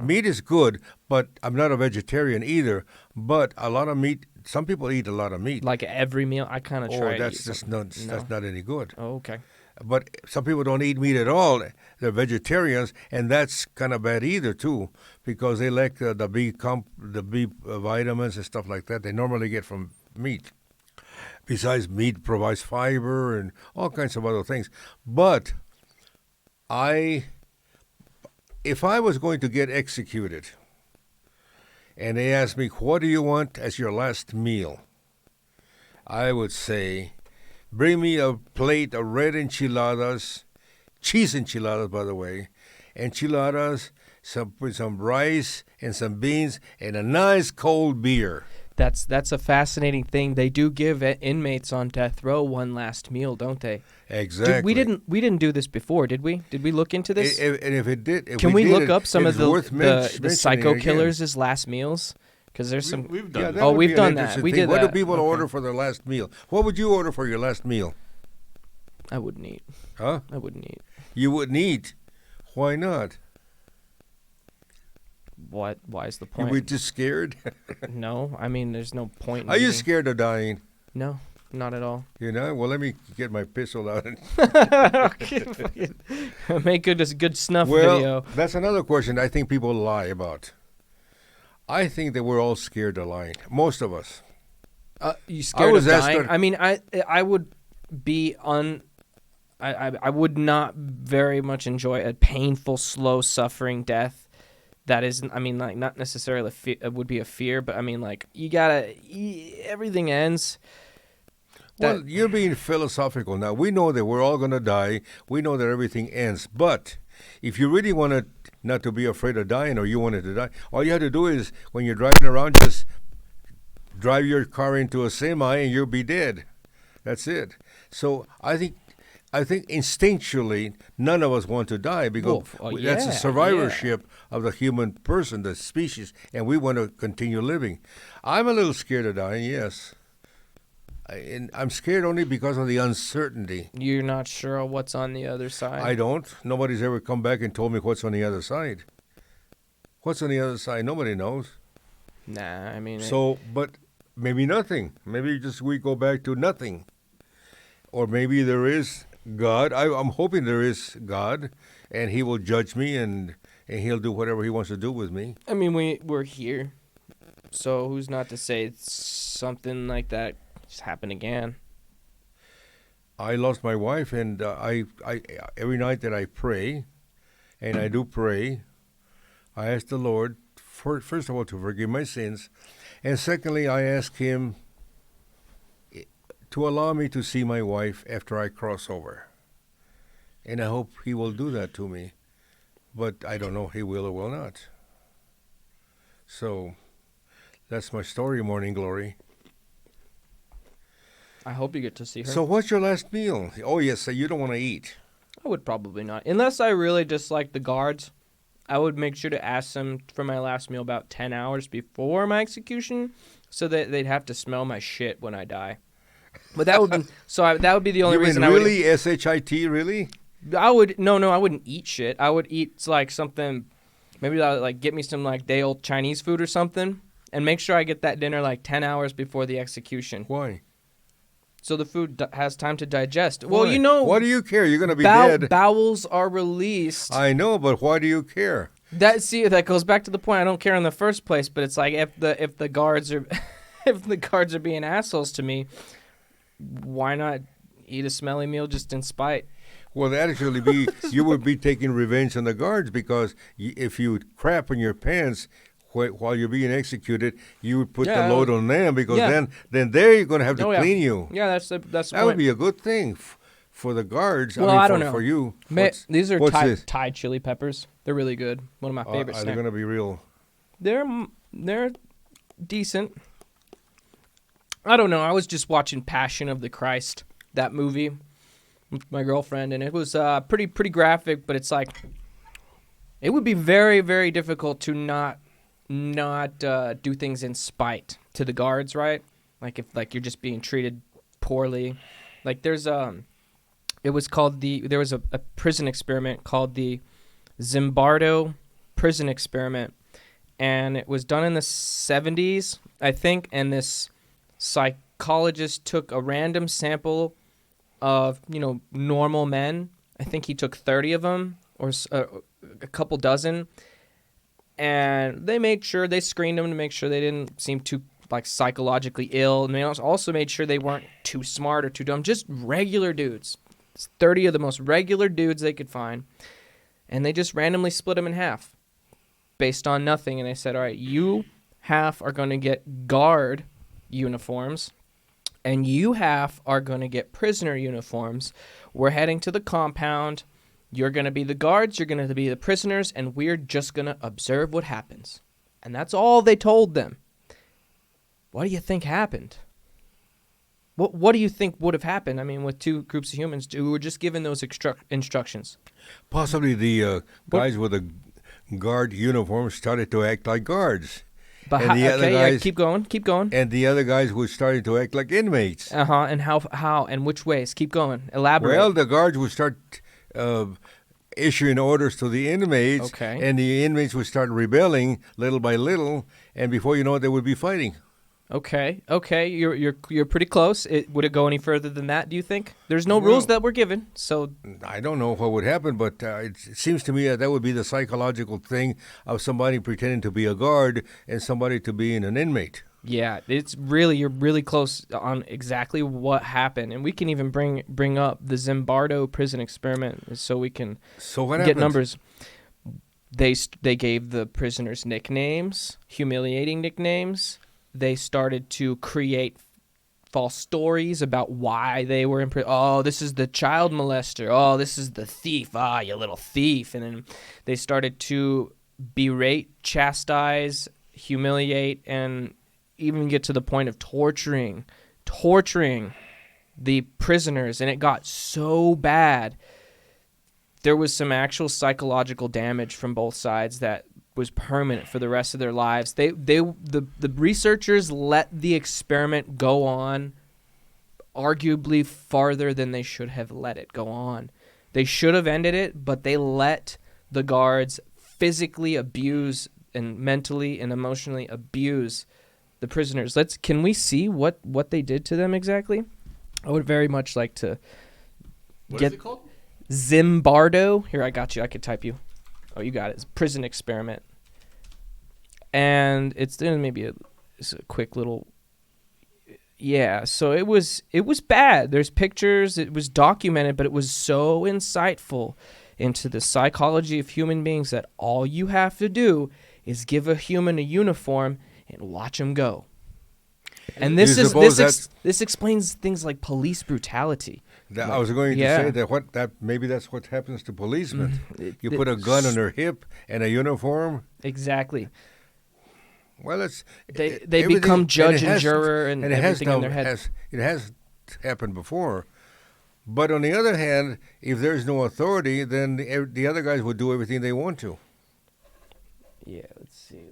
Meat is good, but I'm not a vegetarian either. But a lot of meat, some people eat a lot of meat. Like every meal, I kind of try. That's just not, that's not any good. Oh, okay. But some people don't eat meat at all. They're vegetarians, and that's kind of bad either too, because they lack the B vitamins and stuff like that they normally get from meat. Besides, meat provides fiber and all kinds of other things. But if I was going to get executed, and they asked me, "What do you want as your last meal?" I would say, bring me a plate of red enchiladas, cheese enchiladas, by the way, enchiladas, with some rice and some beans, and a nice cold beer. That's a fascinating thing. They do give inmates on death row one last meal, don't they? Exactly. We didn't do this before, did we? Did we look into this? And if it did, Can we look up some of it's worth the psycho mentioning killers' last meals? Because there's some. We've done Yeah, that. that Oh, would we've be an done that. interesting We thing. did What that. do people Okay. order for their last meal? What would you order for your last meal? I wouldn't eat. Huh? I wouldn't eat. You wouldn't eat. Why not? What? Why is the You point? were just scared? No, I mean, there's no point. In Are you eating. scared of dying? No, not at all. Well, let me get my pistol out. Make good snuff Well, video. that's another question I think people lie about. I think that we're all scared of lying. Most of us. You scared was of asked dying? to- I mean, I would be I would not very much enjoy a painful, slow, suffering death. That isn't. I mean, like not necessarily it would be a fear, but I mean, like everything ends. Well, you're being philosophical now. We know that we're all going to die. We know that everything ends. But if you really want not to be afraid of dying, or you wanted to die, all you have to do is, when you're driving around, just drive your car into a semi and you'll be dead. That's it. So I think instinctually, none of us want to die because that's a survivorship of the human person, the species, and we want to continue living. I'm a little scared of dying, yes. And I'm scared only because of the uncertainty. You're not sure what's on the other side. I don't. Nobody's ever come back and told me what's on the other side. What's on the other side? Nobody knows. Nah, I mean. But maybe nothing. Maybe just we go back to nothing. Or maybe there is God. I'm hoping there is God, and He will judge me, and He'll do whatever He wants to do with me. I mean, we're here, so who's not to say something like that just happen again? I lost my wife, and I every night that I pray, and I do pray, I ask the Lord, first of all, to forgive my sins, and secondly, I ask Him to allow me to see my wife after I cross over. And I hope He will do that to me. But I don't know if He will or will not. So, that's my story, Morning Glory. I hope you get to see her. So what's your last meal? Oh, yes, so you don't want to eat. I would probably not. Unless I really dislike the guards, I would make sure to ask them for my last meal about 10 hours before my execution so that they'd have to smell my shit when I die. But that would be that would be the only You reason mean I would. really S-H-I-T, really? I wouldn't eat shit. I would eat like something. Maybe that would, like get me some like day old Chinese food or something, and make sure I get that dinner like 10 hours before the execution. Why? so the food has time to digest. Well, Why? you know, Why do you care? You're going to be dead. bowels are released. I know, but why do you care? That goes back to the point. I don't care in the first place, but it's like if the guards are if the guards are being assholes to me, why not eat a smelly meal just in spite? Well, that actually be you would be taking revenge on the guards because if you crap in your pants while you're being executed, you would put the load on them because then they're going to have to clean you. Yeah, that's the That would be a good thing for the guards. Well, I don't know. For you. These are this? Thai chili peppers. They're really good. One of my favorite Are snacks. they going to be real? They're decent. I don't know. I was just watching Passion of the Christ, that movie, with my girlfriend, and it was pretty graphic. But it's like it would be very, very difficult to not do things in spite to the guards, right? Like if you're just being treated poorly. Like there was a prison experiment called the Zimbardo prison experiment, and it was done in the 70s, I think, and this psychologist took a random sample of, normal men. I think he took 30 of them or a couple dozen, and they screened them to make sure they didn't seem too psychologically ill, and they also made sure they weren't too smart or too dumb, just regular dudes. It's 30 of the most regular dudes they could find, and they just randomly split them in half based on nothing, and they said, all right, you half are going to get guard uniforms, and you half are going to get prisoner uniforms. We're heading to the compound. You're going to be the guards, you're going to be the prisoners, and we're just going to observe what happens. And that's all they told them. What do you think happened? What do you think would have happened? I mean, with two groups of humans who were just given those instructions. Possibly the guys with the guard uniforms started to act like guards. But keep going. And the other guys were starting to act like inmates. And how and which ways? Keep going. Elaborate. Well, the guards would start issuing orders to the inmates, and the inmates would start rebelling little by little, and before you know it, they would be fighting. Okay, you're pretty close. Would it go any further than that, do you think? There's no rules that were given, so... I don't know what would happen, but it seems to me that would be the psychological thing of somebody pretending to be a guard and somebody to be an inmate. Yeah, you're really close on exactly what happened, and we can even bring up the Zimbardo prison experiment so we can get numbers. They gave the prisoners nicknames, humiliating nicknames. They started to create false stories about why they were in prison. Oh, this is the child molester. Oh, this is the thief. Ah, you little thief. And then they started to berate, chastise, humiliate, and even get to the point of torturing the prisoners. And it got so bad. There was some actual psychological damage from both sides that was permanent for the rest of their lives. The researchers let the experiment go on arguably farther than they should have let it go on. They should have ended it, but they let the guards physically abuse and mentally and emotionally abuse the prisoners. Can we see what they did to them exactly? I would very much like to What is it called? Zimbardo. Here, I got you. I could type you. Oh, you got it. It's prison experiment. And it's maybe a quick little... Yeah, so it was bad. There's pictures. It was documented, but it was so insightful into the psychology of human beings that all you have to do is give a human a uniform and watch them go. And this explains things like police brutality. I was going to say that maybe that's what happens to policemen. You put a gun on their hip and a uniform. Exactly. Well, they become judge and juror and everything in their head. It has happened before. But on the other hand, if there's no authority, then the other guys would do everything they want to. Yeah, let's see.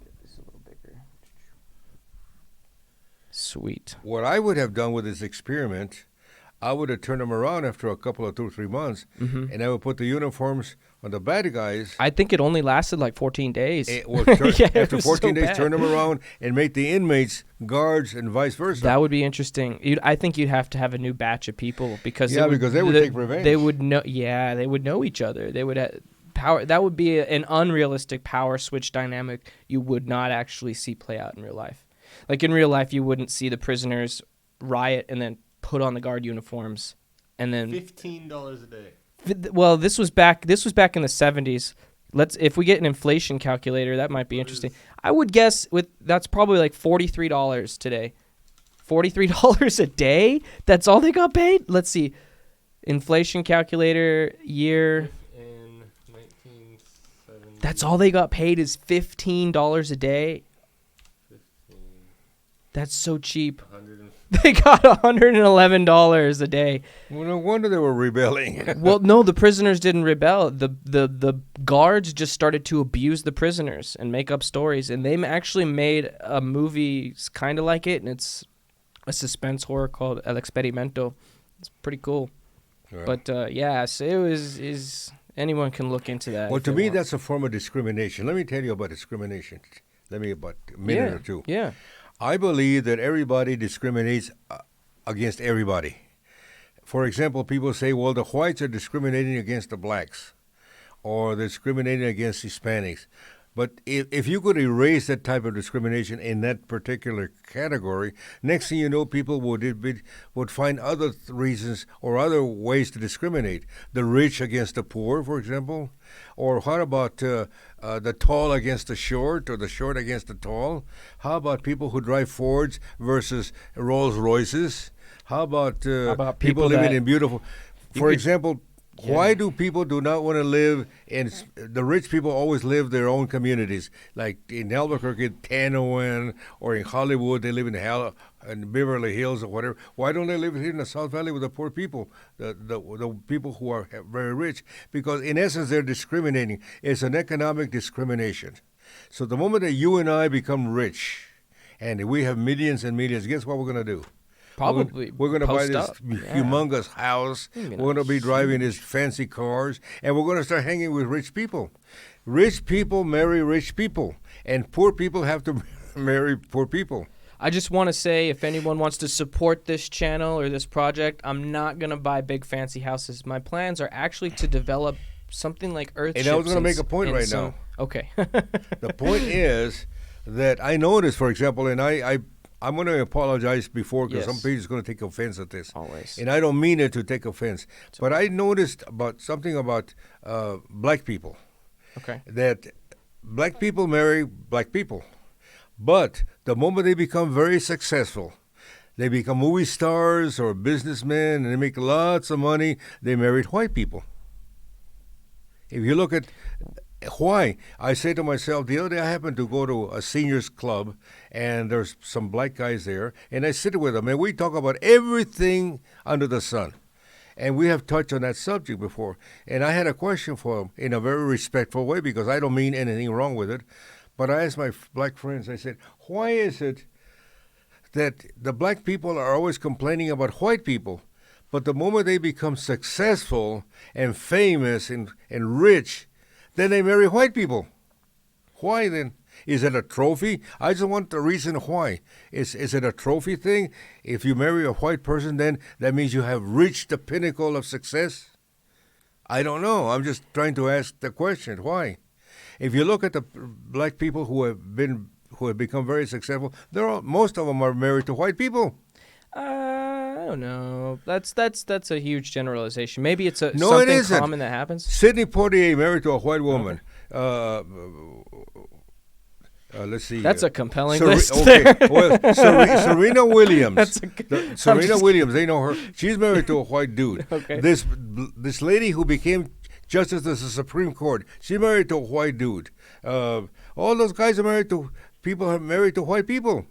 Get this a little bigger. Sweet. What I would have done with this experiment, I would have turned them around after a couple of 2 or 3 months, and I would put the uniforms on the bad guys. I think it only lasted like 14 days. After it was 14 so days, bad. turn them around and make the inmates guards and vice versa. That would be interesting. I think you'd have to have a new batch of people because because they would take revenge. They would know. Yeah, they would know each other. They would power. That would be an unrealistic power switch dynamic you would not actually see play out in real life. Like in real life, you wouldn't see the prisoners riot and then put on the guard uniforms and then $15 a day. Well, this was back in the 70s. If we get an inflation calculator, that might be interesting. I would guess that's probably like $43 today. $43 a day? That's all they got paid? Let's see. Inflation calculator year. In 1970. That's all they got paid is $15 a day. 15, That's so cheap. 100 They got $111 a day. Well, no wonder they were rebelling. Well, no, the prisoners didn't rebel. The guards just started to abuse the prisoners and make up stories. And they actually made a movie kind of like it, and it's a suspense horror called El Experimento. It's pretty cool. Yeah. But so it is anyone can look into that. Well, if to they me, want. that's a form of discrimination. Let me tell you about discrimination. About a minute or two. Yeah. I believe that everybody discriminates against everybody. For example, people say, well, the whites are discriminating against the blacks, or they're discriminating against Hispanics. But if you could erase that type of discrimination in that particular category, next thing you know, people would find other reasons or other ways to discriminate. The rich against the poor, for example. Or what about the tall against the short, or the short against the tall? How about people who drive Fords versus Rolls Royces? How about about people people living that in beautiful... For example, Yeah. why do people do not want to live in... The rich people always live their own communities. Like in Albuquerque, Tanoan, or in Hollywood, they live in Beverly Hills or whatever. Why don't they live here in the South Valley with the poor people, the people who are very rich? Because in essence, they're discriminating. It's an economic discrimination. So the moment that you and I become rich, and we have millions and millions, guess what we're going to do? Probably We're going to buy post this up. Yeah. humongous house. Maybe We're going to not be driving these fancy cars, and we're going to start hanging with rich people. Rich people marry rich people, and poor people have to marry poor people. I just want to say, if anyone wants to support this channel or this project, I'm not going to buy big fancy houses. My plans are actually to develop something like Earthship. And I was going to make a point right now. Okay. The point is that I noticed, for example, and I'm going to apologize before because Yes. some people are going to take offense at this. Always. And I don't mean it to take offense. But I noticed something about black people. Okay. That black people marry black people. But the moment they become very successful, they become movie stars or businessmen and they make lots of money, they married white people. If you look at why, I say to myself, the other day I happened to go to a seniors club and there's some black guys there and I sit with them and we talk about everything under the sun. And we have touched on that subject before. And I had a question for them in a very respectful way because I don't mean anything wrong with it. But I asked my black friends, I said, why is it that the black people are always complaining about white people, but the moment they become successful and famous and rich, then they marry white people? Why then? Is it a trophy? I just want the reason why. Is it a trophy thing? If you marry a white person, then that means you have reached the pinnacle of success? I don't know. I'm just trying to ask the question. Why? If you look at the black people who have become very successful, most of them are married to white people. I don't know. That's a huge generalization. Maybe it's No, something it isn't. common that happens. Sidney Poitier married to a white woman. Let's see. That's a compelling Seri- list okay. there. Well, Serena Williams. That's a Serena Williams, they know her. She's married to a white dude. Okay. This lady who became justice of the Supreme Court, she's married to a white dude. All those guys are married to white people.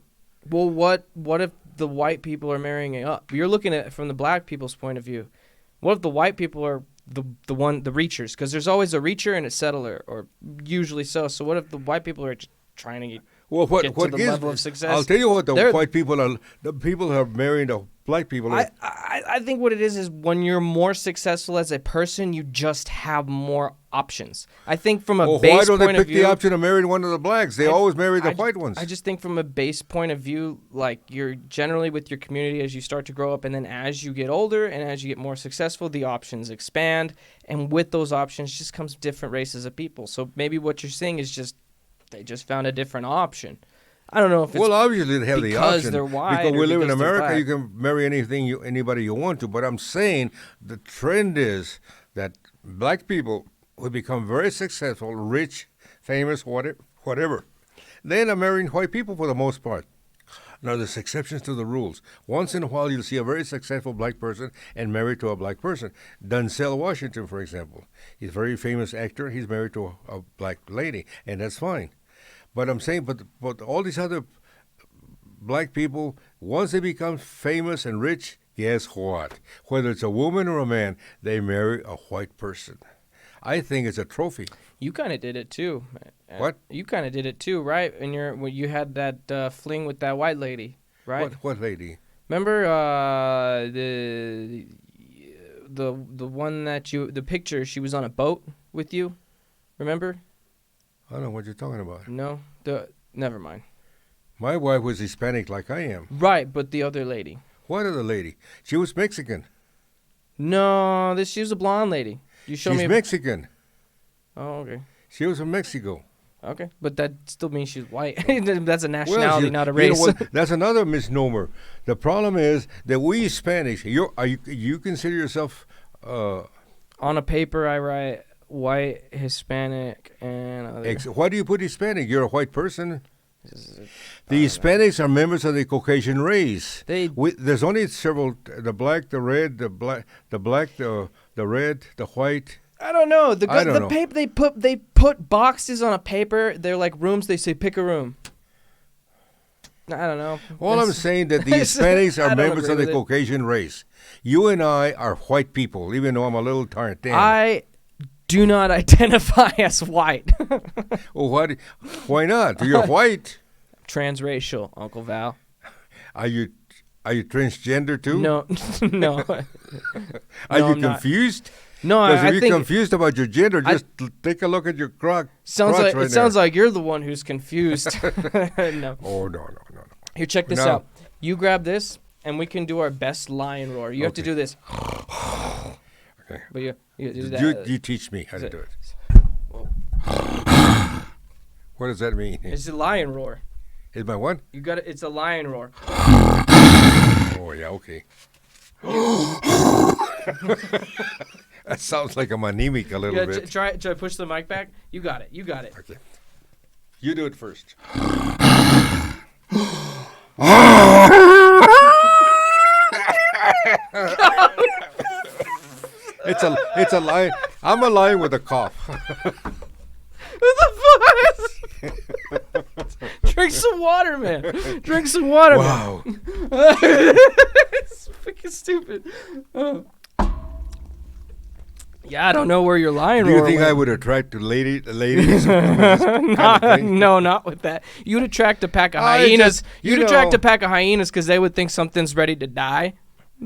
Well, what if the white people are marrying up? You're looking at it from the black people's point of view. What if the white people are the reachers? Because there's always a reacher and a settler, or usually so. So what if the white people are just trying to get to the level of success? I'll tell you what the white people are. The people who are marrying the black people. I think what it is when you're more successful as a person, you just have more options. I think from a Well, base why don't point they of pick view, the option of marrying one of the blacks? They always marry the white ones. I just think from a base point of view, like you're generally with your community as you start to grow up, and then as you get older and as you get more successful, the options expand, and with those options just comes different races of people. So maybe what you're saying is just they just found a different option. I don't know if it's Well, obviously they have the because option. they're white because or we live in because they're America, you black. can marry anybody you want to. But I'm saying the trend is that black people will become very successful, rich, famous, whatever. They end up marrying white people for the most part. Now, there's exceptions to the rules. Once in a while, you'll see a very successful black person and married to a black person. Denzel Washington, for example. He's a very famous actor. He's married to a black lady, and that's fine. But I'm saying, but all these other black people, once they become famous and rich, guess what? Whether it's a woman or a man, they marry a white person. I think it's a trophy. You kind of did it too. What? You kind of did it too, right? When you had that fling with that white lady, right? What lady? Remember the one that the picture she was on a boat with you? Remember? I don't know what you're talking about. No, never mind. My wife was Hispanic like I am. Right, but the other lady. What other lady? She was Mexican. No, she was a blonde lady. You showed She's me. Mexican. Oh, okay. She was from Mexico. Okay, but that still means she's white. That's a nationality, not a You know race. what? That's another misnomer. The problem is that we Hispanics, you consider yourself On a paper, I write white, Hispanic, and other. why do you put Hispanic? You're a white person. The Hispanics are members of the Caucasian race. There's only several: the black, the red, the black, the red, the white. I don't know. I don't the know. paper they put boxes on a paper. They're like rooms. They say pick a room. I don't know. All I'm saying that the Hispanics I are don't members agree of the with it. Caucasian race. You and I are white people, even though I'm a little tan. I do not identify as white. Well, why not? You're white. Transracial, Uncle Val. Are you transgender too? No, no. Are No, you I'm not. confused? No, Because I if you're think confused about your gender, just take a look at your crotch. sounds like right it sounds there. like you're the one who's confused. No. Oh no. Here, check this No. out. You grab this, and we can do our best lion roar. You have to Okay. do this. Okay. But you do that. You teach me how to Is do it- it. What does that mean? It's a lion roar. Is my what? You got it. It's a lion roar. Oh yeah, okay. That sounds like I'm anemic a little Yeah, bit. try push the mic back. You got it. You got it. Okay. You do it first. It's a lion. I'm a lion with a cough. What the fuck? Drink some water, man. Drink some water, Wow. man. It's freaking stupid. Oh. Yeah, I don't know where your lion Do you roar think went. I would attract ladies? with this kind of thing? No, not with that. You'd attract a pack of I hyenas. just- you You'd attract know- a pack of hyenas because they would think something's ready to die.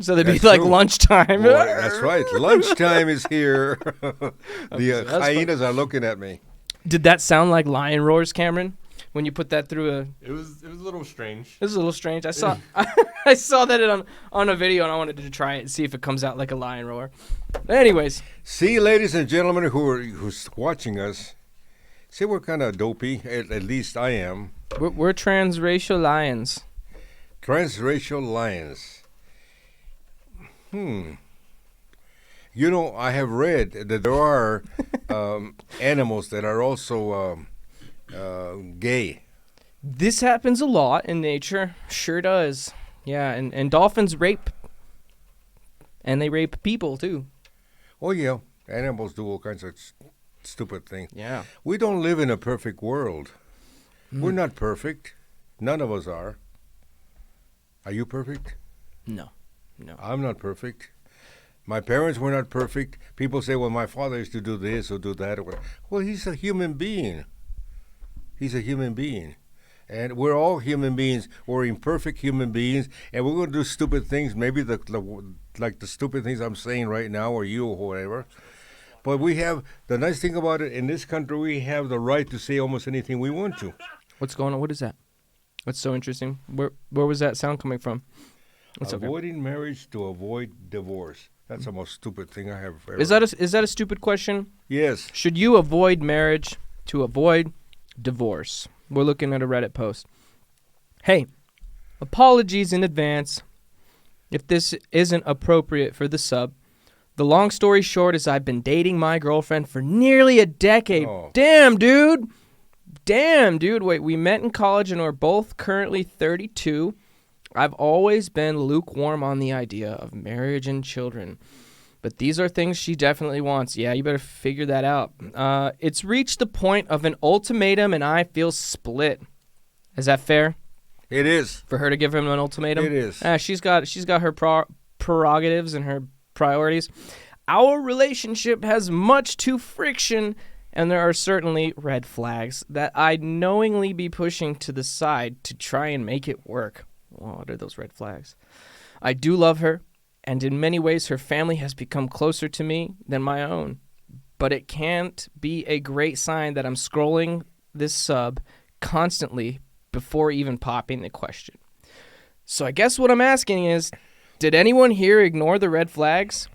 So they'd be That's like true. lunchtime. Boy, that's right. Lunchtime is here. The that's hyenas are looking at me. Did that sound like lion roars, Cameron? When you put that through a, It was a little strange. this is a little strange. I saw, I saw that on a video, and I wanted to try it and see if it comes out like a lion roar. But anyways, See, ladies and gentlemen who's watching us, see we're kind of dopey. At least I am. we're transracial lions. Transracial lions. You know, I have read that there are animals that are also gay. This happens a lot in nature. Sure does. Yeah, and dolphins rape. And they rape people too. Oh, yeah. Animals do all kinds of stupid things. Yeah. We don't live in a perfect world. We're not perfect. None of us are. Are you perfect? No. I'm not perfect. My parents were not perfect. People say, well, my father used to do this or do that. Well, he's a human being. He's a human being. And we're all human beings. We're imperfect human beings, and we're going to do stupid things. Maybe like the stupid things I'm saying right now, or you, or whatever. But we have the nice thing about it in this country. We have the right to say almost anything we want to. What's going on? What is that? What's so interesting? Where was that sound coming from? It's okay. Avoiding marriage to avoid divorce. That's the most stupid thing I have ever. Is that a stupid question? Yes. Should you avoid marriage to avoid divorce? We're looking at a Reddit post. Hey, apologies in advance if this isn't appropriate for the sub. The long story short is I've been dating my girlfriend for nearly a decade. Oh. Damn, dude. Wait, we met in college and we're both currently 32. I've always been lukewarm on the idea of marriage and children. But these are things she definitely wants. Yeah, you better figure that out. It's reached the point of an ultimatum and I feel split. Is that fair? It is. For her to give him an ultimatum? It is. She's got her prerogatives and her priorities. Our relationship has much too friction, and there are certainly red flags that I'd knowingly be pushing to the side to try and make it work. Well, what are those red flags? I do love her, and in many ways her family has become closer to me than my own. But it can't be a great sign that I'm scrolling this sub constantly before even popping the question. So I guess what I'm asking is, did anyone here ignore the red flags?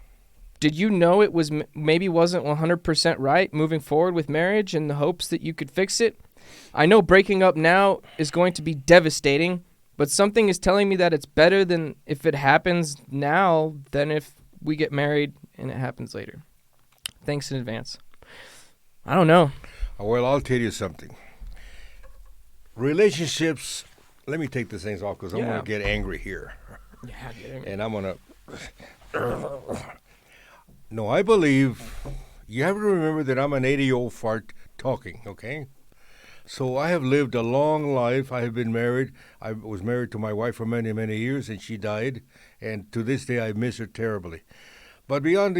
Did you know it was maybe wasn't 100% right moving forward with marriage in the hopes that you could fix it? I know breaking up now is going to be devastating, but something is telling me that it's better than if it happens now than if we get married and it happens later. Thanks in advance. I don't know. Well, I'll tell you something. Relationships, let me take these things off because I'm going to get angry here. Yeah, get angry. And I'm going to... No, I believe you have to remember that I'm an 80-year-old fart talking, okay? So I have lived a long life. I have been married. I was married to my wife for many, many years, and she died. And to this day, I miss her terribly. But beyond,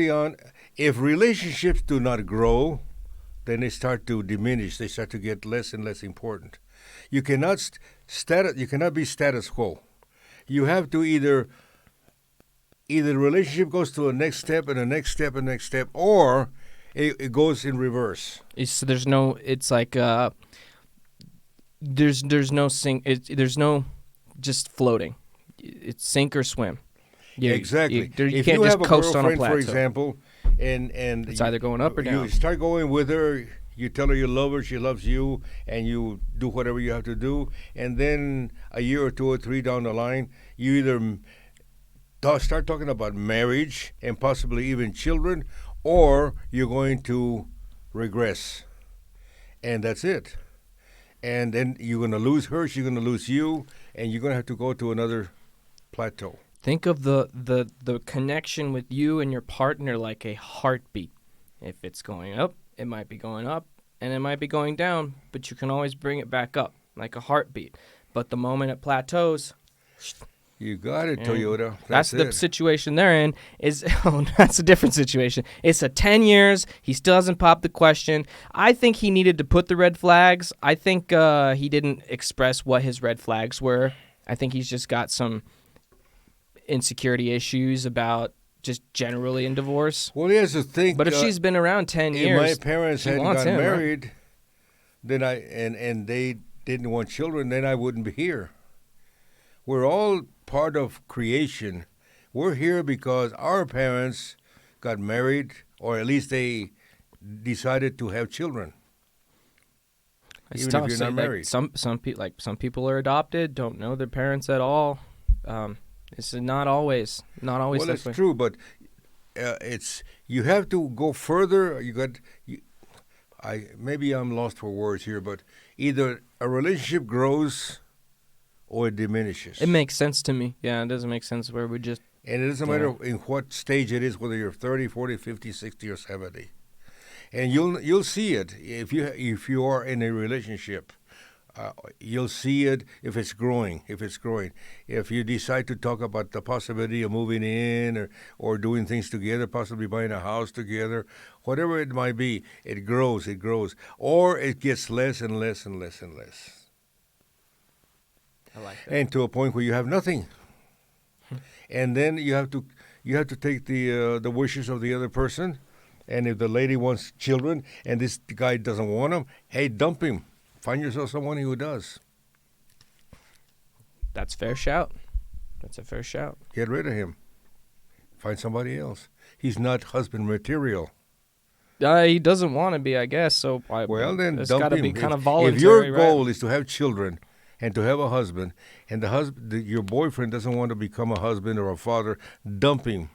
if relationships do not grow, then they start to diminish. They start to get less and less important. You cannot be status quo. You have to either the relationship goes to a next step and a next step and next step, or it goes in reverse. There's no just floating. It's sink or swim. Exactly. You if can't you just have a coast on a girlfriend, plateau. for example, and it's either going up or down. You start going with her. You tell her you love her, she loves you, and you do whatever you have to do. And then a year or two or three down the line, you either start talking about marriage and possibly even children, or you're going to regress. And that's it. And then you're going to lose her, she's going to lose you, and you're going to have to go to another plateau. Think of the connection with you and your partner like a heartbeat. If it's going up, it might be going up, and it might be going down, but you can always bring it back up like a heartbeat. But the moment it plateaus... You got it, Toyota. That's the situation they're in. That's a different situation. It's a 10 years. He still hasn't popped the question. I think he needed to put the red flags. I think he didn't express what his red flags were. I think he's just got some insecurity issues about just generally in divorce. Well, he has to think. But if she's been around 10 years, if my parents hadn't gotten married, then and they didn't want children, then I wouldn't be here. We're all part of creation. We're here because our parents got married, or at least they decided to have children. It's even tough. if you're not married. Some people are adopted, don't know their parents at all. It's not always. Well, that's true, but you have to go further. Maybe I'm lost for words here, but either a relationship grows or it diminishes. It makes sense to me. Yeah, it doesn't make sense where we just... And it doesn't matter in what stage it is, whether you're 30, 40, 50, 60, or 70. And you'll see it if you are in a relationship. You'll see it if it's growing. If you decide to talk about the possibility of moving in or doing things together, possibly buying a house together, whatever it might be, it grows, or it gets less and less and less and less. I like that. and to a point where you have nothing. And then you have to take the wishes of the other person. And if the lady wants children and this guy doesn't want them, hey, dump him. Find yourself someone who does. That's fair shout. That's a fair shout. Get rid of him. Find somebody else. He's not husband material. He doesn't want to be, I guess. So Well, then it's dump got to him. be kind of If voluntary. your right? goal is to have children and to have a husband, and your boyfriend doesn't want to become a husband or a father, dump him.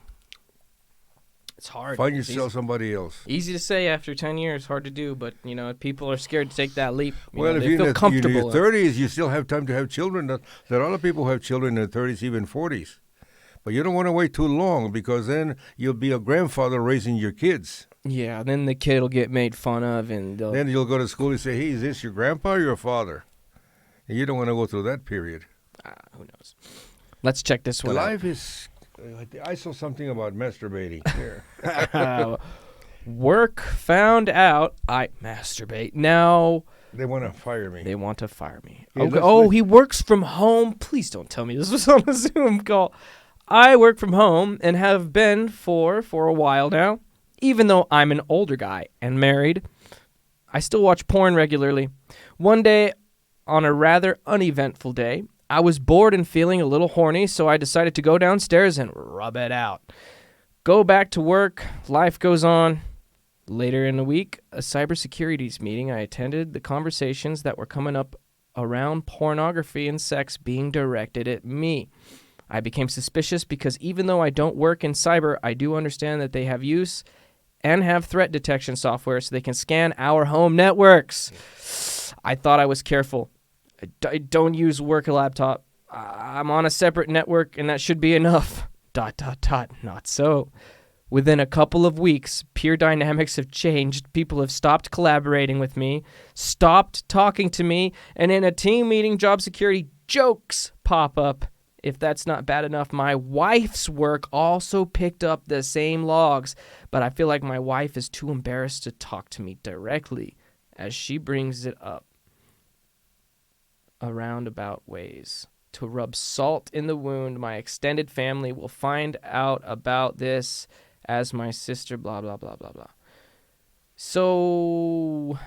It's hard. Find It's yourself somebody else. easy to say after 10 years, hard to do. But people are scared to take that leap. Well, if they you're feel in comfortable. your 30s, you still have time to have children. There are a lot of people who have children in their 30s, even 40s. But you don't want to wait too long because then you'll be a grandfather raising your kids. Yeah, then the kid will get made fun of, and Then you'll go to school and say, hey, is this your grandpa or your father? And you don't want to go through that period. who knows? Let's check this one Life is... I saw something about masturbating here. out. Work found out I masturbate. Now They want to fire me. they want to fire me. Yeah, Okay. let's Oh, look- he works from home. Please don't tell me this was on a Zoom call. I work from home and have been for a while now. Even though I'm an older guy and married, I still watch porn regularly. One day, on a rather uneventful day, I was bored and feeling a little horny, so I decided to go downstairs and rub it out. Go back to work. Life goes on. Later in the week, a cybersecurities meeting I attended, the conversations that were coming up around pornography and sex being directed at me. I became suspicious because even though I don't work in cyber, I do understand that they have use and have threat detection software so they can scan our home networks. I thought I was careful. I don't use work laptop. I'm on a separate network, and that should be enough. ... Not so. Within a couple of weeks, peer dynamics have changed. People have stopped collaborating with me, stopped talking to me, and in a team meeting, job security jokes pop up. If that's not bad enough, my wife's work also picked up the same logs, but I feel like my wife is too embarrassed to talk to me directly as she brings it up roundabout ways. To rub salt in the wound, my extended family will find out about this as my sister, blah, blah, blah, blah, blah. So,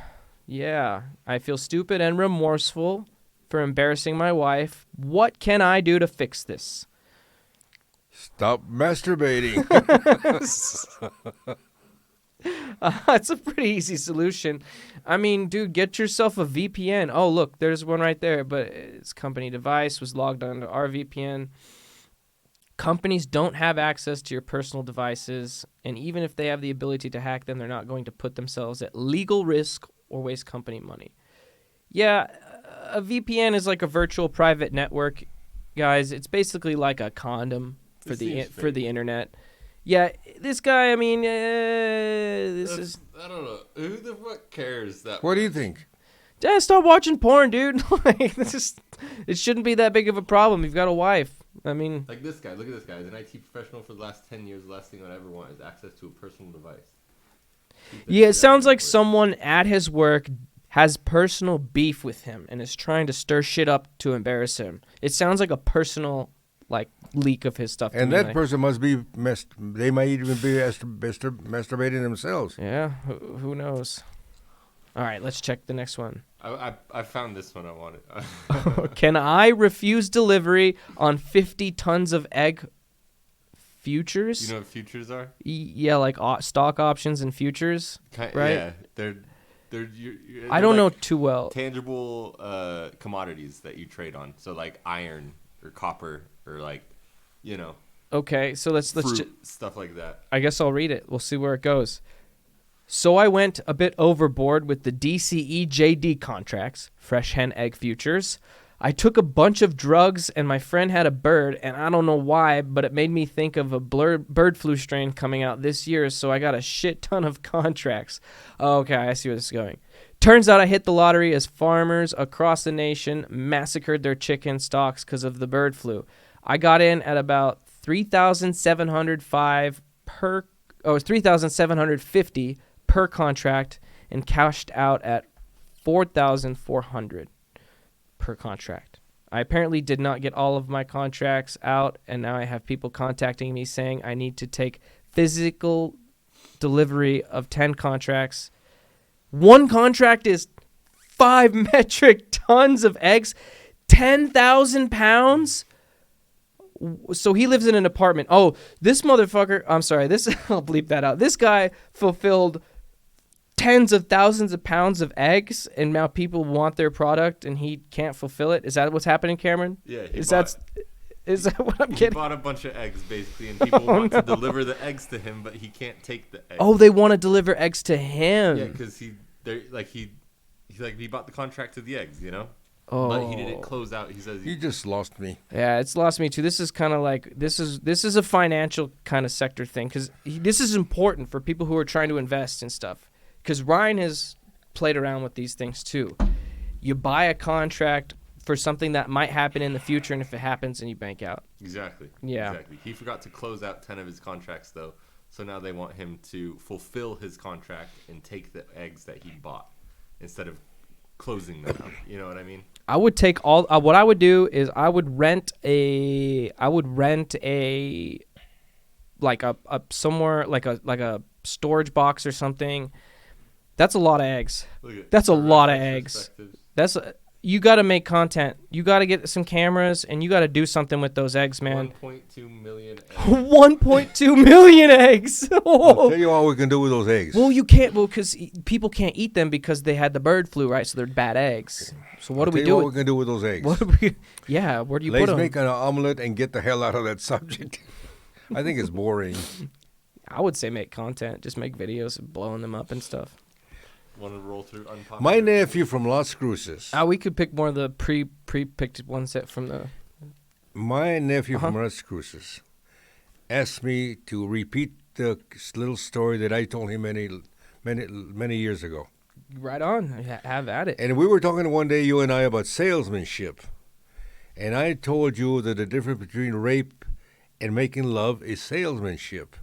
yeah, I feel stupid and remorseful for embarrassing my wife. What can I do to fix this? Stop masturbating. It's a pretty easy solution. I mean, dude, get yourself a VPN. Oh, look, there's one right there, but it's company device was logged onto our VPN. Companies don't have access to your personal devices, and even if they have the ability to hack them, they're not going to put themselves at legal risk or waste company money. Yeah, a VPN is like a virtual private network, guys. It's basically like a condom for the internet. Yeah, this guy, I mean, this is... I don't know. Who the fuck cares that What do you much? think? Stop watching porn, dude. Like, it shouldn't be that big of a problem. You've got a wife. I mean... Like this guy. Look at this guy. He's an IT professional for the last 10 years. The last thing I'd ever want is access to a personal device. Yeah, it sounds like someone at his work has personal beef with him and is trying to stir shit up to embarrass him. It sounds like a personal, leak of his stuff. And that person must be they might even be masturbating themselves. Yeah, who knows? All right, let's check the next one. I found this one I wanted. Can I refuse delivery on 50 tons of egg futures? You know what futures are? Yeah, like stock options and futures, right? Yeah, they're I don't know too well. Tangible commodities that you trade on. So like iron or copper or Okay, so let's fruit, stuff like that. I guess I'll read it. We'll see where it goes. So I went a bit overboard with the DCE JD contracts, fresh hen egg futures. I took a bunch of drugs and my friend had a bird, and I don't know why, but it made me think of a bird flu strain coming out this year, so I got a shit ton of contracts. Okay, I see where this is going. Turns out I hit the lottery as farmers across the nation massacred their chicken stocks because of the bird flu. I got in at about $3,750 per contract and cashed out at $4,400 per contract. I apparently did not get all of my contracts out, and now I have people contacting me saying I need to take physical delivery of 10 contracts. One contract is 5 metric tons of eggs, 10,000 pounds. So he lives in an apartment. Oh, this motherfucker, I'm sorry, I'll bleep that out. This guy fulfilled tens of thousands of pounds of eggs, and now people want their product, and he can't fulfill it. Is that what's happening, Cameron? Yeah. Is that what I'm He getting? bought a bunch of eggs basically, and people want to deliver the eggs to him, but he can't take the eggs. Oh, they want to deliver eggs to him. Yeah, because he bought the contract to the eggs, you know. Oh. But he didn't close out. He says You just lost me. Yeah, it's lost me too. This is kind of like this is a financial kind of sector thing, because this is important for people who are trying to invest in stuff. Because Ryan has played around with these things too. You buy a contract for something that might happen in the future, and if it happens, then you bank out. Exactly. Yeah. Exactly. He forgot to close out 10 of his contracts though, so now they want him to fulfill his contract and take the eggs that he bought instead of closing them out. You know what I mean? I would take all. What I would do is I would rent a like a somewhere like a storage box or something. That's a lot of eggs. That's a lot of eggs. You got to make content. You got to get some cameras, and you got to do something with those eggs, man. 1.2 million eggs. 1.2 million eggs. I'll tell you what we can do with those eggs. Well, you can't. Well, because people can't eat them because they had the bird flu, right? So they're bad eggs. So what do we do? What we can do with those eggs? What do we? Yeah, where do you put Let's them? make an omelet and get the hell out of that subject. I think it's boring. I would say make content. Just make videos of blowing them up and stuff. Want to roll through unpopular? My nephew from Las Cruces. We could pick more of the pre-picked ones that from the. My nephew from Las Cruces asked me to repeat the little story that I told him many years ago. Right on. Have at it. And we were talking one day, you and I, about salesmanship. And I told you that the difference between rape and making love is salesmanship.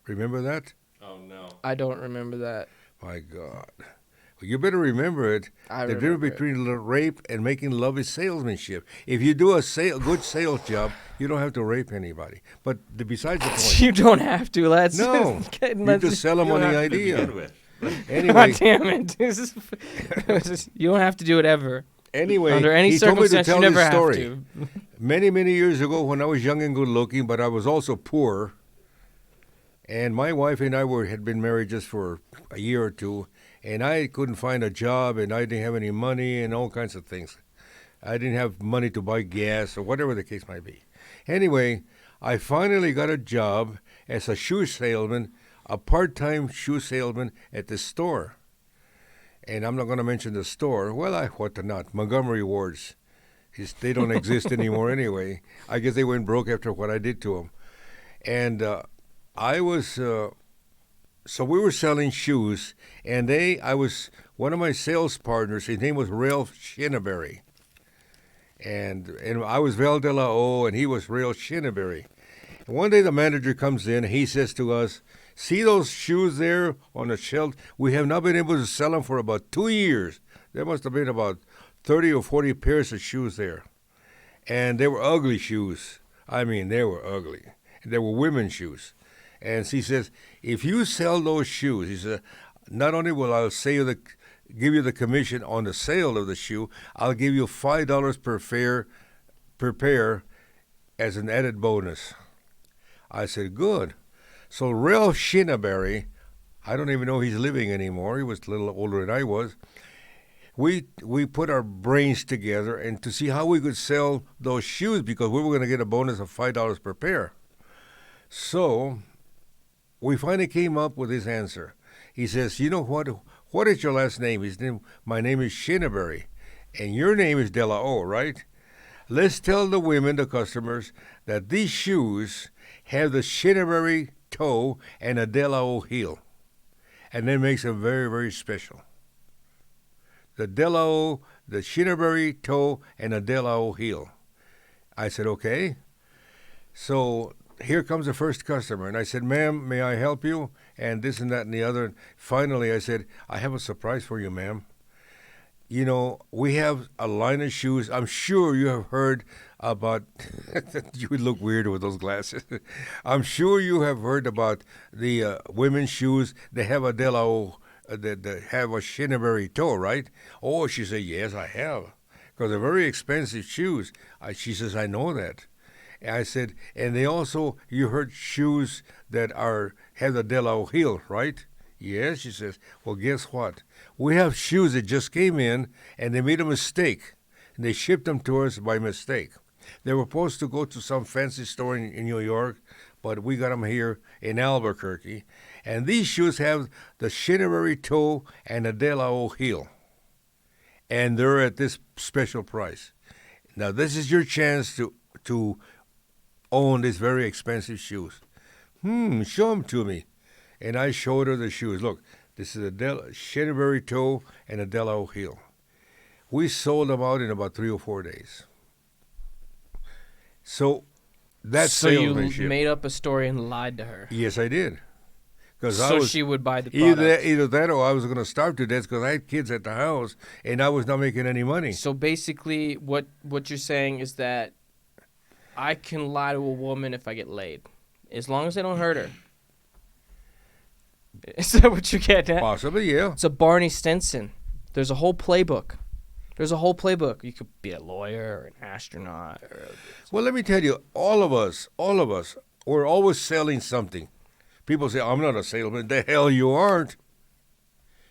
Remember that? Oh no. I don't remember that. My God. Well, you better remember it. The difference between rape and making love is salesmanship. If you do a good sales job, you don't have to rape anybody. But besides the point. You don't have to. Let's No. You just sell them on the idea. Anyway. God damn it. You don't have to do it ever. Anyway, under any he told me to circumstance, tell you never this have story. to. Many years ago when I was young and good looking, but I was also poor. And my wife and I had been married just for a year or two, and I couldn't find a job, and I didn't have any money and all kinds of things. I didn't have money to buy gas or whatever the case might be. Anyway, I finally got a job as a shoe salesman, a part-time shoe salesman at the store. And I'm not going to mention the store. Well, what not? Montgomery Wards. They don't exist anymore anyway. I guess they went broke after what I did to them. And I was, so we were selling shoes, and one of my sales partners, his name was Ralph Shinneberry. And I was Val de la O, and he was Ralph Shinneberry. And one day the manager comes in, and he says to us, see those shoes there on the shelf? We have not been able to sell them for about 2 years. There must have been about 30 or 40 pairs of shoes there. And they were ugly shoes. I mean, they were ugly. And they were women's shoes. And she says, if you sell those shoes, he said, not only will I give you the commission on the sale of the shoe, I'll give you $5 per pair as an added bonus. I said, good. So Ralph Shinneberry, I don't even know he's living anymore. He was a little older than I was. We put our brains together and to see how we could sell those shoes because we were going to get a bonus of $5 per pair. So we finally came up with his answer. He says, you know what is your last name? My name is Shinneberry, and your name is De La O, right? Let's tell the women, the customers, that these shoes have the Shinneberry toe and a De La O heel. And that makes them very, very special. The De La O, the Shinneberry toe, and a De La O heel. I said, okay. So here comes the first customer. And I said, ma'am, may I help you? And this and that and the other. Finally, I said, I have a surprise for you, ma'am. we have a line of shoes. I'm sure you have heard about. You would look weird with those glasses. I'm sure you have heard about the women's shoes. They have a Delao that have a Shinneberry toe, right? Oh, she said, yes, I have, because they're very expensive shoes. She says, I know that. And I said, and they also, you heard shoes that have the Delao heel, right? Yes, she says. Well, guess what? We have shoes that just came in, and they made a mistake, and they shipped them to us by mistake. They were supposed to go to some fancy store in New York, but we got them here in Albuquerque. And these shoes have the Shinneberry toe and the Delao heel, and they're at this special price. Now, this is your chance to own these very expensive shoes. Show them to me. And I showed her the shoes. Look, this is a Shinneberry toe and a Delao heel. We sold them out in about 3 or 4 days. So that's So salesmanship. you made up a story and lied to her. Yes, I did. So she would buy the product. Either that or I was going to starve to death because I had kids at the house and I was not making any money. So basically, what you're saying is that I can lie to a woman if I get laid, as long as I don't hurt her. Is that what you're getting at? Possibly, yeah. It's a Barney Stinson. There's a whole playbook. You could be a lawyer or an astronaut. Well, let me tell you, all of us, we're always selling something. People say, I'm not a salesman. The hell you aren't.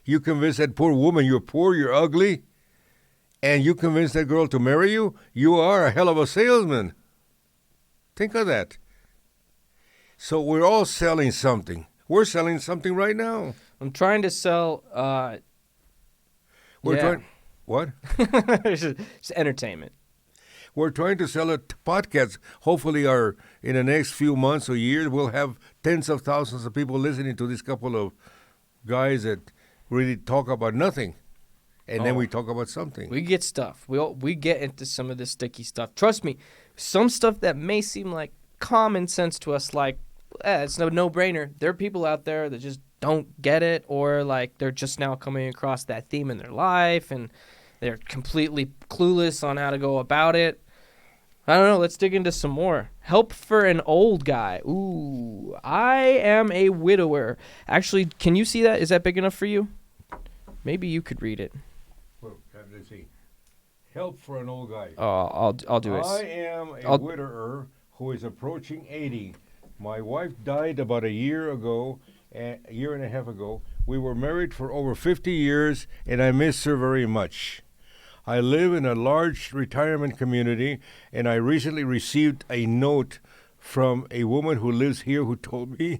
You convince that poor woman you're poor, you're ugly, and you convince that girl to marry you, you are a hell of a salesman. Think of that. So we're all selling something. We're selling something right now. I'm trying to sell. What? It's entertainment. We're trying to sell a podcast. Hopefully, in the next few months or years, we'll have tens of thousands of people listening to this couple of guys that really talk about nothing, and then we talk about something. We get stuff. We get into some of this sticky stuff. Trust me, some stuff that may seem like common sense to us, like it's a no-brainer. There are people out there that just don't get it, or like they're just now coming across that theme in their life, and they're completely clueless on how to go about it. I don't know. Let's dig into some more. Help for an old guy. Ooh, I am a widower. Actually, can you see that? Is that big enough for you? Maybe you could read it. Well, let's see. Help for an old guy. Oh, I'll do it. I am a widower who is approaching 80. My wife died about a year and a half ago. We were married for over 50 years, and I miss her very much. I live in a large retirement community, and I recently received a note from a woman who lives here who told me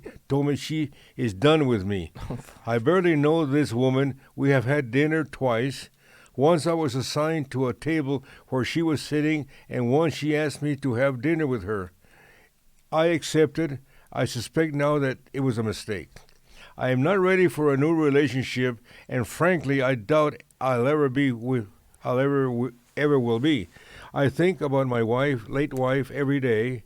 she is done with me. I barely know this woman. We have had dinner twice. Once I was assigned to a table where she was sitting, and once she asked me to have dinner with her. I accepted. I suspect now that it was a mistake. I am not ready for a new relationship, and frankly, I doubt I'll ever will be. I think about my late wife, every day,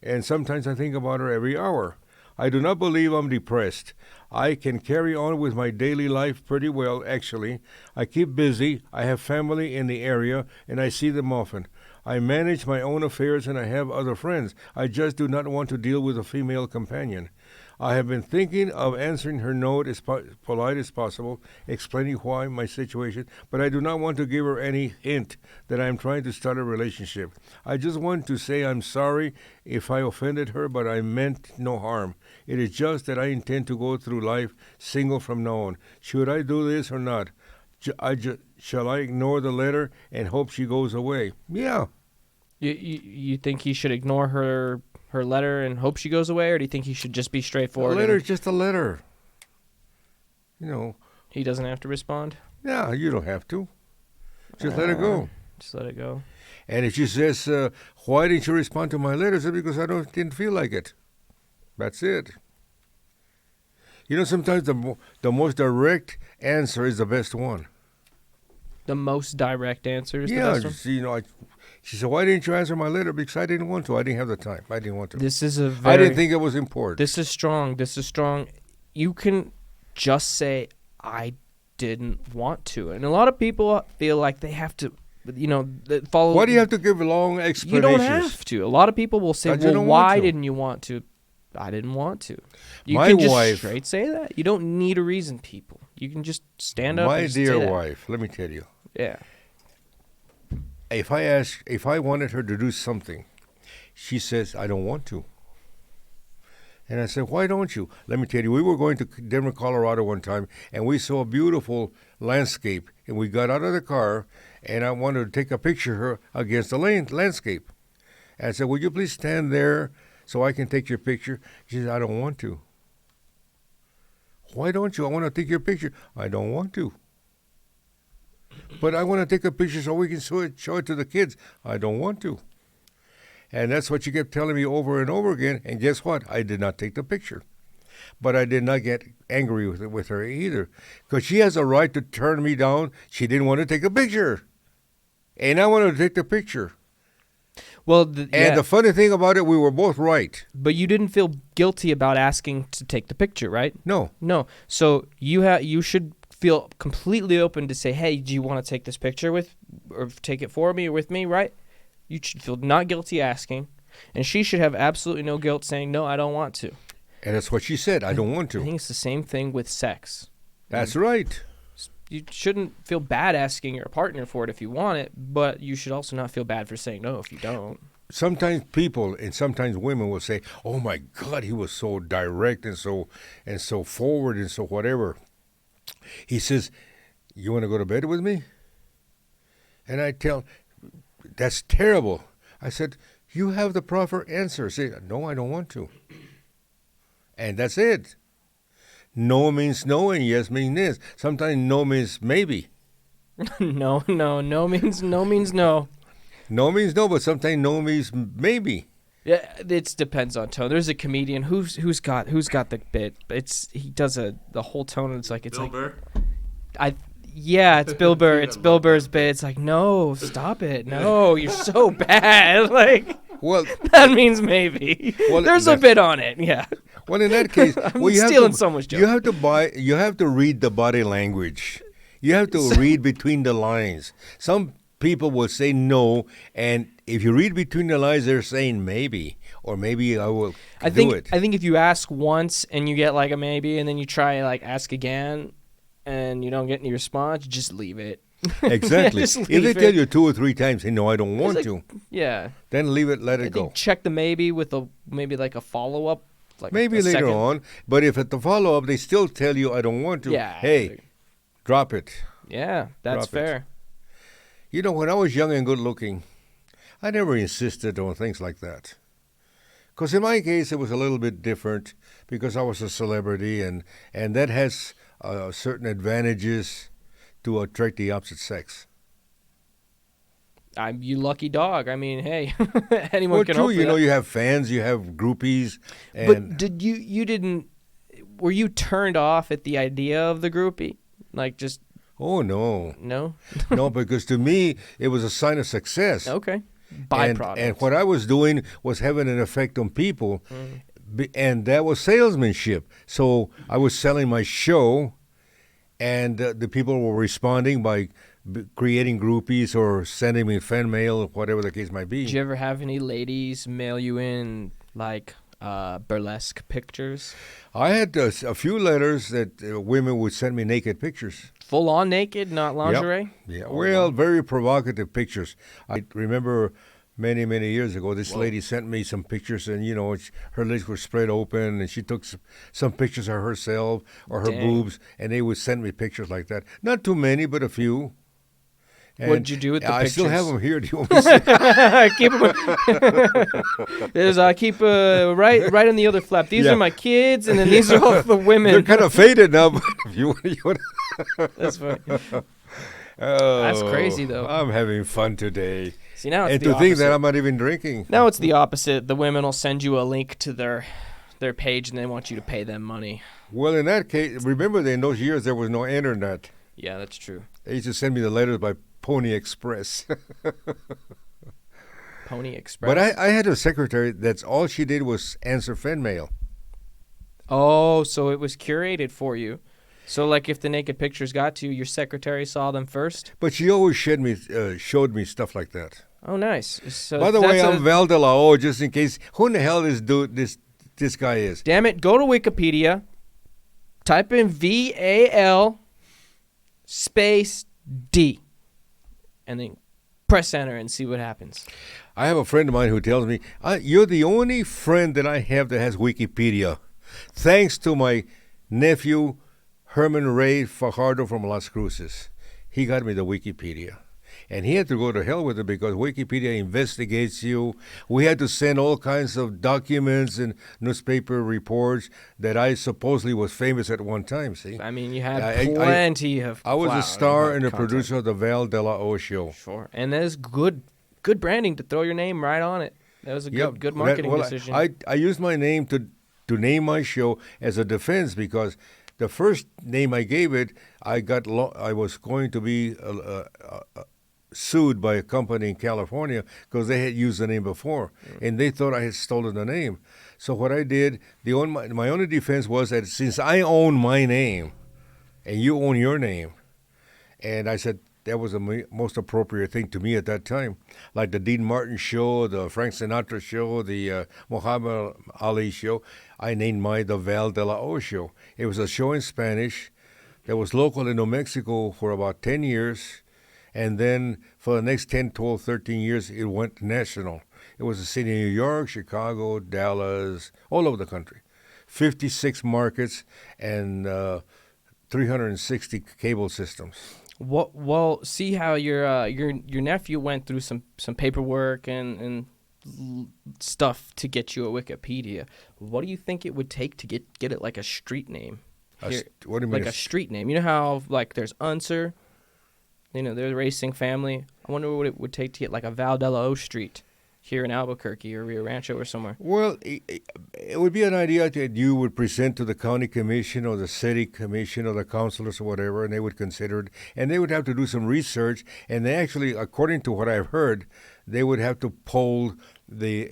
and sometimes I think about her every hour. I do not believe I'm depressed. I can carry on with my daily life pretty well, actually. I keep busy. I have family in the area, and I see them often. I manage my own affairs, and I have other friends. I just do not want to deal with a female companion. I have been thinking of answering her note as polite as possible, explaining why my situation, but I do not want to give her any hint that I am trying to start a relationship. I just want to say I'm sorry if I offended her, but I meant no harm. It is just that I intend to go through life single from now on. Should I do this or not? Shall I ignore the letter and hope she goes away? Yeah. You think he should ignore her letter and hope she goes away, or do you think he should just be straightforward? A letter is just a letter. He doesn't have to respond? Yeah, you don't have to. Just let it go. Just let it go. And if she says, why didn't you respond to my letter? I said, because I didn't feel like it. That's it. Sometimes the most direct answer is the best one. The most direct answer is the best one? She said, why didn't you answer my letter? Because I didn't want to. I didn't have the time. I didn't want to. I didn't think it was important. This is strong. You can just say, I didn't want to. And a lot of people feel like they have to, follow. Why do you have to give long explanations? You don't have to. A lot of people will say, But you well, don't why want to. didn't you want to? I didn't want to. You My can just wife- straight say that. You don't need a reason, people. You can just stand up My and just say dear that. wife, let me tell you. Yeah. If I wanted her to do something, she says, I don't want to. And I said, why don't you? Let me tell you, we were going to Denver, Colorado one time, and we saw a beautiful landscape, and we got out of the car, and I wanted to take a picture of her against the landscape. And I said, would you please stand there so I can take your picture? She said, I don't want to. Why don't you? I want to take your picture. I don't want to. But I want to take a picture so we can show it to the kids. I don't want to. And that's what she kept telling me over and over again. And guess what? I did not take the picture. But I did not get angry with her either. Because she has a right to turn me down. She didn't want to take a picture. And I wanted to take the picture. Well, The funny thing about it, we were both right. but you didn't feel guilty about asking to take the picture, right? No. No. So you should feel completely open to say, hey, do you want to take this picture or take it for me or with me, right? You should feel not guilty asking, and she should have absolutely no guilt saying, no, I don't want to. And that's what she said. I don't want I to. think it's the same thing with sex. That's right. You shouldn't feel bad asking your partner for it if you want it, but you should also not feel bad for saying no if you don't. Sometimes people and sometimes women will say, "Oh my God, he was so direct and so forward and so whatever." He says, "You want to go to bed with me?" And I tell, "That's terrible." I said, "You have the proper answer." Say, "No, I don't want to." And that's it. No means no, and yes means yes. Sometimes no means maybe. No means no. No means no, but sometimes no means maybe. Yeah, it depends on tone. There's a comedian who's got the bit. He does the whole tone. And it's Bill Burr? It's Bill Burr. It's Bill Burr's bit. It's like, no, stop it. No, you're so bad. Like, Well, that means maybe. Well, There's a bit on it. Yeah. well, in that case, I'm you have stealing to, someone's joke. You have to read the body language. You have to read between the lines. Some people will say no, and if you read between the lines, they're saying maybe, or maybe I will do it. I think if you ask once and you get like a maybe, and then you try like ask again, and you don't get any response, just leave it. Exactly. Just If leave they it. tell you 2 or 3 times, hey, no, I don't want like- to, Yeah. then leave it, let I it go. think check the maybe with maybe like a follow up. Like Maybe a later second. on, but if at the follow-up they still tell you I don't want to, Yeah. hey, drop it. Yeah, that's Drop it. fair. You know, when I was young and good-looking, I never insisted on things like that. Because in my case, it was a little bit different because I was a celebrity, and that has certain advantages to attract the opposite sex. You lucky dog. I mean, hey, anyone Well, can true, hope for you know, that. you have fans, you have groupies, and But did you didn't? Were you turned off at the idea of the groupie? Like just oh no, no? no, because to me it was a sign of success. Okay. And, Byproduct. and what I was doing was having an effect on people, and that was salesmanship. So I was selling my show, and the people were responding by creating groupies or sending me fan mail, whatever the case might be. Did you ever have any ladies mail you in like burlesque pictures? I had a few letters that women would send me naked pictures. Full on naked, not lingerie? Yeah, well, very provocative pictures. I remember many, many years ago, this lady sent me some pictures, and, you know, her legs were spread open, and she took some pictures of herself or her Dang. boobs, and they would send me pictures like that. Not too many, but a few. What'd you do with the I still have pictures? them here. Do you want me to see? Keep them. Keep right on the other flap. These Yeah. are my kids, and then these are all the women. They're kind of faded now, but if you want That's funny. oh, That's crazy, though. I'm having fun today. See, now it's And the to think opposite. that I'm not even drinking. Now it's the opposite. The women will send you a link to their page, and they want you to pay them money. Well, in that case, remember that in those years there was no internet. Yeah, that's true. They used to send me the letters by Pony Express. Pony Express. But I had a secretary that's all she did was answer fan mail. Oh, so it was curated for you. So, like, if the naked pictures got to you, your secretary saw them first? But she always showed me stuff like that. Oh, nice. So By the way, that's I'm Val de la O, just in case. Who in the hell this guy is? Damn it, go to Wikipedia, type in VAL space D, and then press enter and see what happens. I have a friend of mine who tells me, you're the only friend that I have that has Wikipedia. Thanks to my nephew, Herman Ray Fajardo from Las Cruces. He got me the Wikipedia. And he had to go to hell with it because Wikipedia investigates you. We had to send all kinds of documents and newspaper reports that I supposedly was famous at one time, see? I mean, you had plenty of I was clout a star and a content. producer of the Val de la O show. Sure. And that is good branding to throw your name right on it. That was a good marketing decision. I used my name to name my show as a defense because the first name I gave it, I was going to be sued by a company in California because they had used the name before, and they thought I had stolen the name. So what I did, my only defense was that since I own my name and you own your name, and I said that was the most appropriate thing to me at that time, like the Dean Martin show, the Frank Sinatra show, the Muhammad Ali show. I named mine the Val de la O show. It was a show in Spanish that was local in New Mexico for about 10 years. And then for the next 10, 12, 13 years, it went national. It was a city in New York, Chicago, Dallas, all over the country. 56 markets and 360 cable systems. Well, see how your nephew went through some paperwork and stuff to get you a Wikipedia. What do you think it would take to get it like a street name? What do you mean? Like a street name. You know how like there's Unser, they're the racing family. I wonder what it would take to get like a Val de la O Street here in Albuquerque or Rio Rancho or somewhere. Well, it would be an idea that you would present to the county commission or the city commission or the councilors or whatever, and they would consider it. And they would have to do some research. And they actually, according to what I've heard, they would have to poll the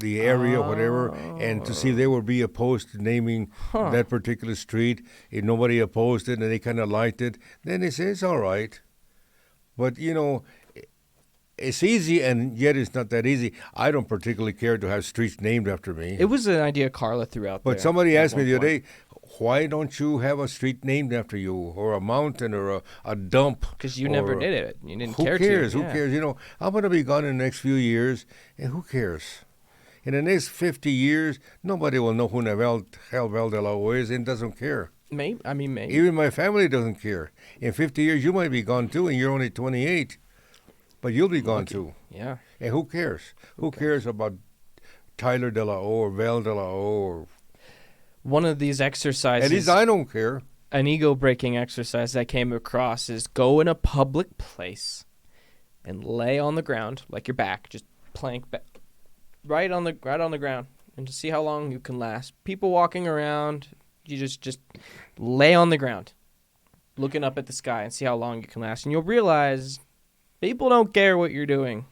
area, whatever, and to see if they would be opposed to naming that particular street. If nobody opposed it and they kind of liked it, then they say it's all right. But, it's easy, and yet it's not that easy. I don't particularly care to have streets named after me. It was an idea Carla threw out there. But somebody asked me the other day, why don't you have a street named after you, or a mountain, or a dump? Because you never did it. You didn't care to. Who cares? Yeah. Who cares? I'm going to be gone in the next few years, and who cares? In the next 50 years, nobody will know who Val de la O is and doesn't care. Maybe. Even my family doesn't care. In 50 years, you might be gone too, and you're only 28. But you'll be gone too. Yeah. And who cares? Who cares about Tyler de la O or Val de la O? Or... One of these exercises. At least I don't care. An ego-breaking exercise I came across is go in a public place and lay on the ground, like your back, just plank back, right on the ground, and just see how long you can last. People walking around, you just lay on the ground, looking up at the sky, and see how long you can last, and you'll realize. People don't care what you're doing.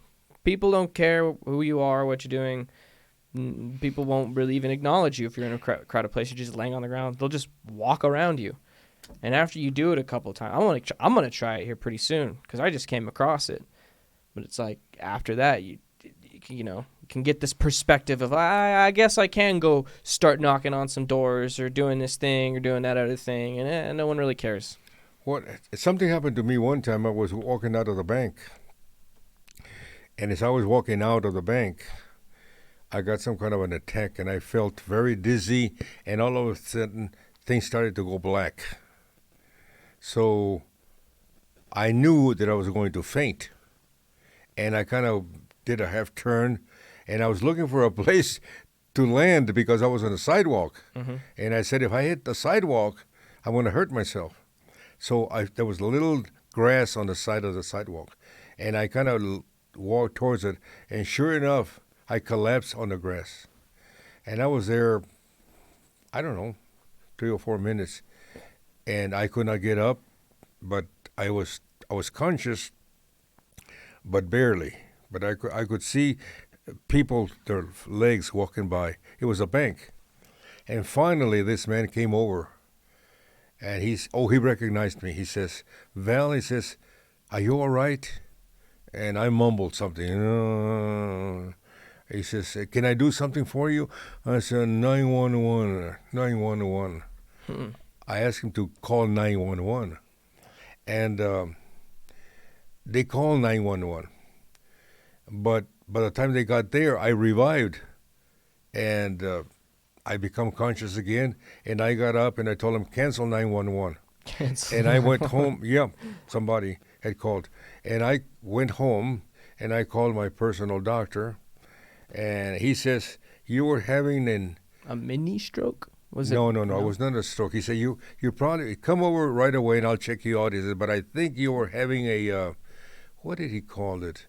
People don't care who you are, what you're doing. People won't really even acknowledge you if you're in a crowded place. You're just laying on the ground. They'll just walk around you. And after you do it a couple of times, I'm gonna try it here pretty soon because I just came across it. But it's like after that, you can get this perspective of I guess I can go start knocking on some doors or doing this thing or doing that other thing, and no one really cares. Something happened to me one time. I was walking out of the bank. And as I was walking out of the bank, I got some kind of an attack, and I felt very dizzy, and all of a sudden, things started to go black. So I knew that I was going to faint. And I kind of did a half turn, and I was looking for a place to land because I was on the sidewalk. Mm-hmm. And I said, if I hit the sidewalk, I'm going to hurt myself. So there was a little grass on the side of the sidewalk, and I kind of walked towards it, and sure enough, I collapsed on the grass. And I was there, I don't know, 3 or 4 minutes, and I could not get up, but I was conscious, but barely. But I could see people, their legs walking by. It was a bank. And finally, this man came over. And he recognized me. He says, Val, he says, are you all right? And I mumbled something. He says, can I do something for you? I said, 911, 911. I asked him to call 911. And they called 911. But by the time they got there, I revived. And I become conscious again. And I got up and I told him, cancel 911. And I went home. Yeah, somebody had called. And I went home and I called my personal doctor. And he says, you were having a mini stroke? Was no, it? No, it was not a stroke. He said, you probably come over right away and I'll check you out. He said, but I think you were having a, what did he call it?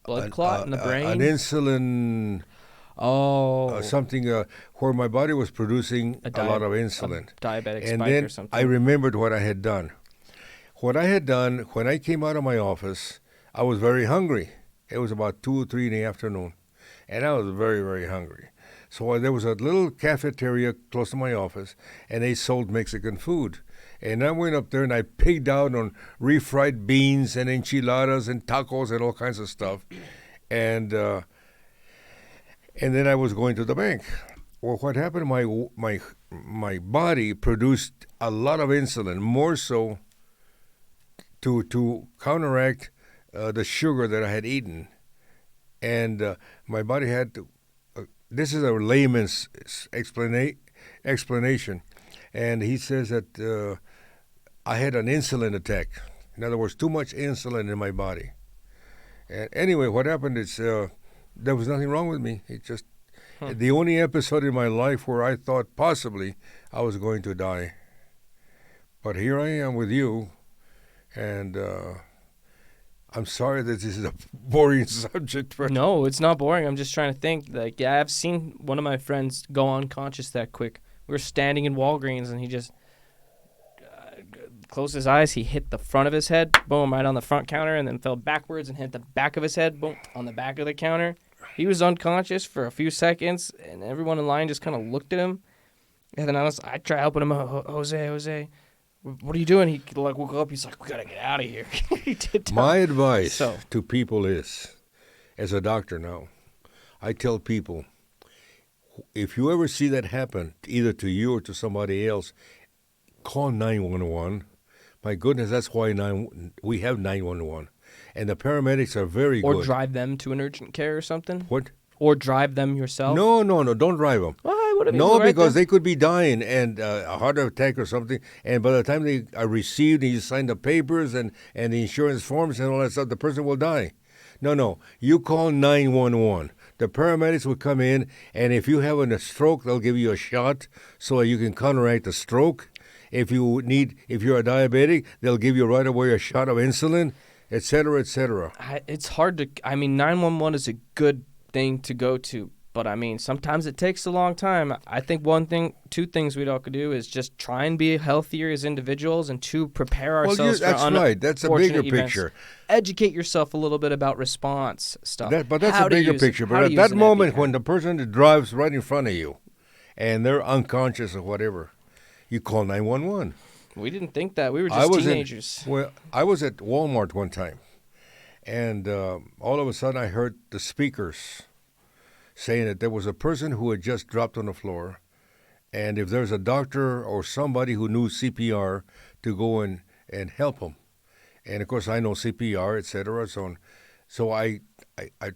Blood clot in the brain? An insulin. Oh. Something where my body was producing a lot of insulin. A diabetic and spike then or something. I remembered what I had done. What I had done, when I came out of my office, I was very hungry. It was about 2 or 3 in the afternoon. And I was very, very hungry. So there was a little cafeteria close to my office, and they sold Mexican food. And I went up there and I pigged out on refried beans and enchiladas and tacos and all kinds of stuff. And then I was going to the bank. Well, what happened? My body produced a lot of insulin, more so to counteract the sugar that I had eaten. And my body had to. This is a layman's explanation, and he says that I had an insulin attack. In other words, too much insulin in my body. And anyway, what happened is there was nothing wrong with me. It just the only episode in my life where I thought possibly I was going to die. But here I am with you, and I'm sorry that this is a boring subject. But no, it's not boring. I'm just trying to think. Like, yeah, I've seen one of my friends go unconscious that quick. We were standing in Walgreens, and he just closed his eyes. He hit the front of his head, boom, right on the front counter, and then fell backwards and hit the back of his head, boom, on the back of the counter. He was unconscious for a few seconds, and everyone in line just kind of looked at him. And then I tried helping him out. Jose, what are you doing? He woke up. He's like, we got to get out of here. He did my advice to people is, as a doctor now, I tell people, if you ever see that happen, either to you or to somebody else, call 911. My goodness, that's why we have 911. And the paramedics are very good. Or drive them to an urgent care or something? What? Or drive them yourself? No, don't drive them. Why? What No, because they could be dying and a heart attack or something. And by the time they are received and you sign the papers and the insurance forms and all that stuff, the person will die. No. You call 911. The paramedics will come in, and if you have a stroke, they'll give you a shot so you can counteract the stroke. If you're a diabetic, they'll give you right away a shot of insulin, et cetera, et cetera. It's hard to. 911 is a good thing to go to, but sometimes it takes a long time. I think two things we'd all could do is just try and be healthier as individuals, and two, prepare ourselves for that's right. That's a bigger events. Picture. Educate yourself a little bit about response stuff. But that's a bigger picture. But at that moment, when the person drives right in front of you, and they're unconscious or whatever, you call 911. We didn't think that. We were just teenagers. I was at Walmart one time, and all of a sudden I heard the speakers saying that there was a person who had just dropped on the floor, and if there's a doctor or somebody who knew CPR to go and help him. And, of course, I know CPR, et cetera, so I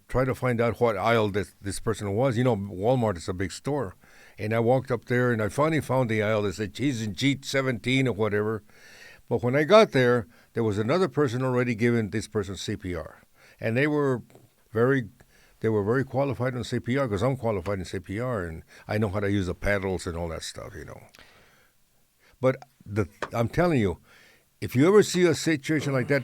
tried to find out what aisle this person was. Walmart is a big store. And I walked up there, and I finally found the aisle that said, he's in G17 or whatever. But when I got there was another person already giving this person CPR. And they were very qualified in CPR, because I'm qualified in CPR, and I know how to use the paddles and all that stuff, But I'm telling you, if you ever see a situation like that,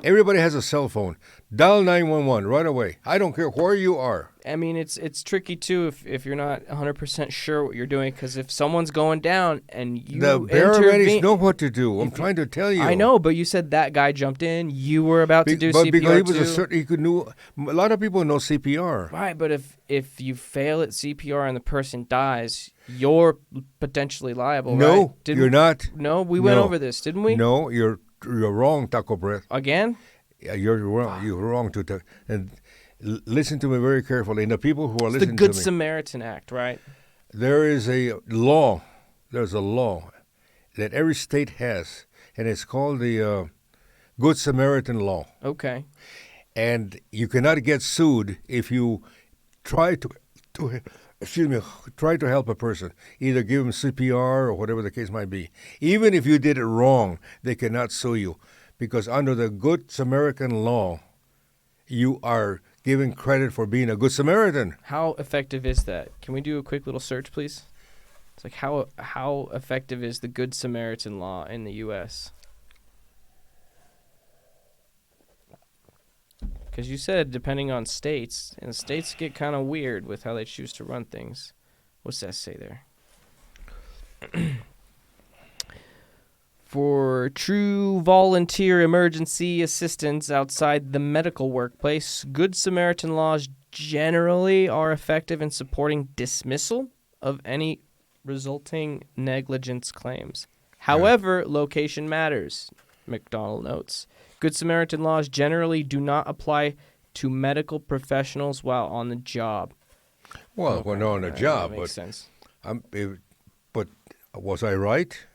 Everybody has a cell phone. Dial 911 right away. I don't care where you are. I mean, it's tricky too if you're not 100% sure what you're doing, because if someone's going down and you The paramedics intervene, know what to do. I'm trying to tell you. I know, but you said that guy jumped in. You were about to do but CPR because he was too. a certain, he could know. A lot of people know CPR. Right, but if you fail at CPR and the person dies, you're potentially liable. No, right? you're not. No, we went No. over this, didn't we? No, you're wrong, Taco Breath. Again? Yeah, you're wrong. You're wrong to and listen to me very carefully. And the people who are It's the listening Good to me, Samaritan Act, right? there is a law. There's a law that every state has, and it's called the Good Samaritan Law. Okay. And you cannot get sued if you try to try to help a person, either give them CPR or whatever the case might be. Even if you did it wrong, they cannot sue you, because under the Good Samaritan law, you are given credit for being a good Samaritan. How effective is that? Can we do a quick little search, please? It's like how effective is the Good Samaritan law in the U.S.? Because you said depending on states, and states get kind of weird with how they choose to run things. What's that say there? For true volunteer emergency assistance outside the medical workplace, Good Samaritan laws generally are effective in supporting dismissal of any resulting negligence claims. However, location matters, McDonald notes. Good Samaritan laws generally do not apply to medical professionals while on the job. Well, when they're on a job, that makes sense. But was I right?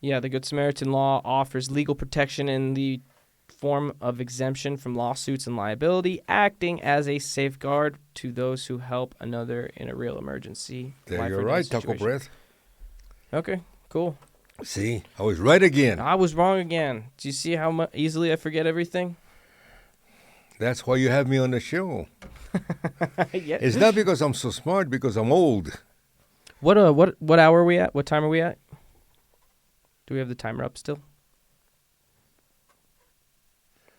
Yeah, the Good Samaritan law offers legal protection in the form of exemption from lawsuits and liability, acting as a safeguard to those who help another in a real emergency. There life you're or right, death Taco situation. Breath. Okay, cool. See, I was right again. I was wrong again. Do you see how easily I forget everything? That's why you have me on the show. Yeah. It's not because I'm so smart, because I'm old. What hour are we at? What time are we at? Do we have the timer up still?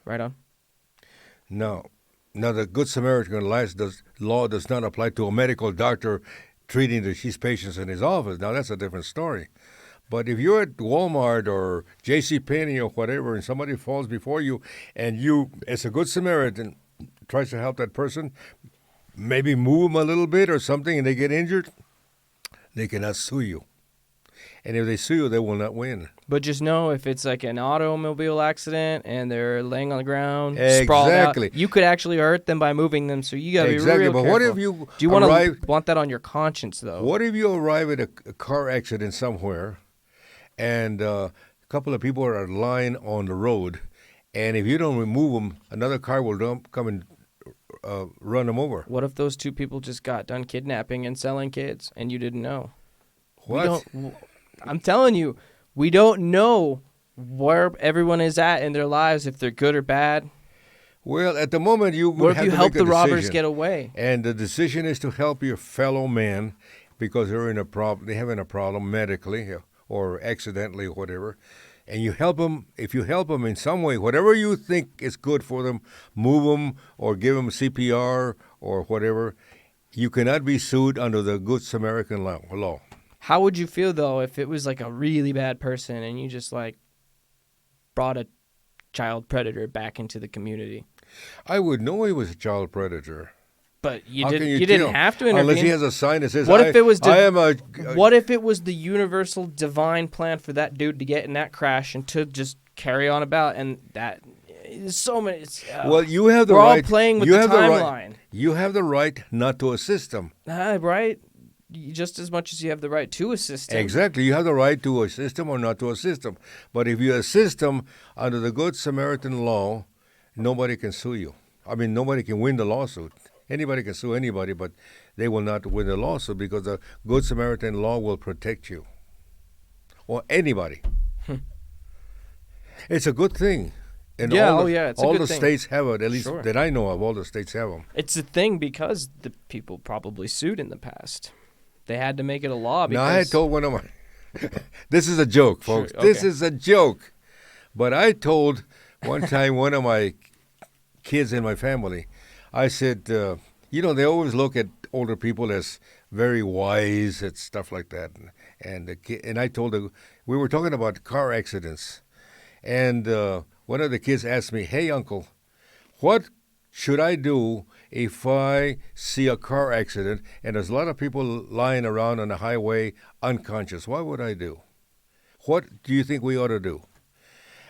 Right on. No. Now, the Good Samaritan law does not apply to a medical doctor treating his patients in his office. Now, that's a different story. But if you're at Walmart or JCPenney or whatever, and somebody falls before you, and you, as a Good Samaritan, tries to help that person, maybe move them a little bit or something, and they get injured, they cannot sue you. And if they sue you, they will not win. But just know, if it's like an automobile accident and they're laying on the ground, sprawled Exactly. out, you could actually hurt them by moving them. So you got to be Exactly. real But careful. what if you Do you arrive? want that on your conscience, though? What if you arrive at a car accident somewhere, and a couple of people are lying on the road, and if you don't remove them, another car will come and run them over? What if those two people just got done kidnapping and selling kids, and you didn't know? What? I'm telling you, we don't know where everyone is at in their lives, if they're good or bad. Well, at the moment, you What if have you to help make a the robbers decision. get away? And the decision is to help your fellow man because they're in a problem. They're having a problem medically or accidentally or whatever. And you help them. If you help them in some way, whatever you think is good for them, move them or give them CPR or whatever. You cannot be sued under the Good Samaritan law. How would you feel, though, if it was like a really bad person and you just like brought a child predator back into the community? I would know he was a child predator. But you How can didn't. you You didn't tell? have to intervene. Unless he has a sign that says, What if it was I am a... What if it was the universal divine plan for that dude to get in that crash and to just carry on about, and that is so many. Well, you have the we're right... all playing with you the have timeline. You have the right not to assist them. Right? Just as much as you have the right to assist him. Exactly. You have the right to assist them or not to assist them. But if you assist them under the Good Samaritan law, nobody can sue you. I mean, nobody can win the lawsuit. Anybody can sue anybody, but they will not win the lawsuit because the Good Samaritan law will protect you. Or anybody. It's a good thing. And Yeah, all it's a all good the thing. states have it, at least Sure. that I know of. All the states have them. It's a thing because the people probably sued in the past. They had to make it a law because... Now, I had told one of my... this is a joke, folks. Sure, This okay. is a joke. But I told one time, one of my kids in my family, I said, they always look at older people as very wise and stuff like that. And I told her, we were talking about car accidents. And one of the kids asked me, hey, uncle, what should I do if I see a car accident and there's a lot of people lying around on the highway unconscious? What would I do? What do you think we ought to do?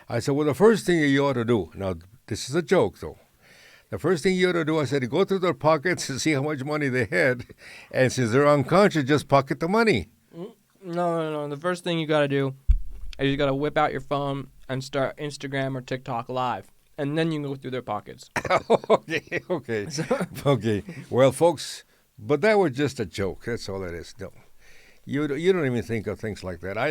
I said, well, the first thing you ought to do, now this is a joke though. The first thing you ought to do, I said, go through their pockets and see how much money they had. And since they're unconscious, just pocket the money. No. The first thing you got to do is you got to whip out your phone and start Instagram or TikTok live. And then you can go through their pockets. Okay. Well, folks, but that was just a joke. That's all that is. No, you don't even think of things like that. I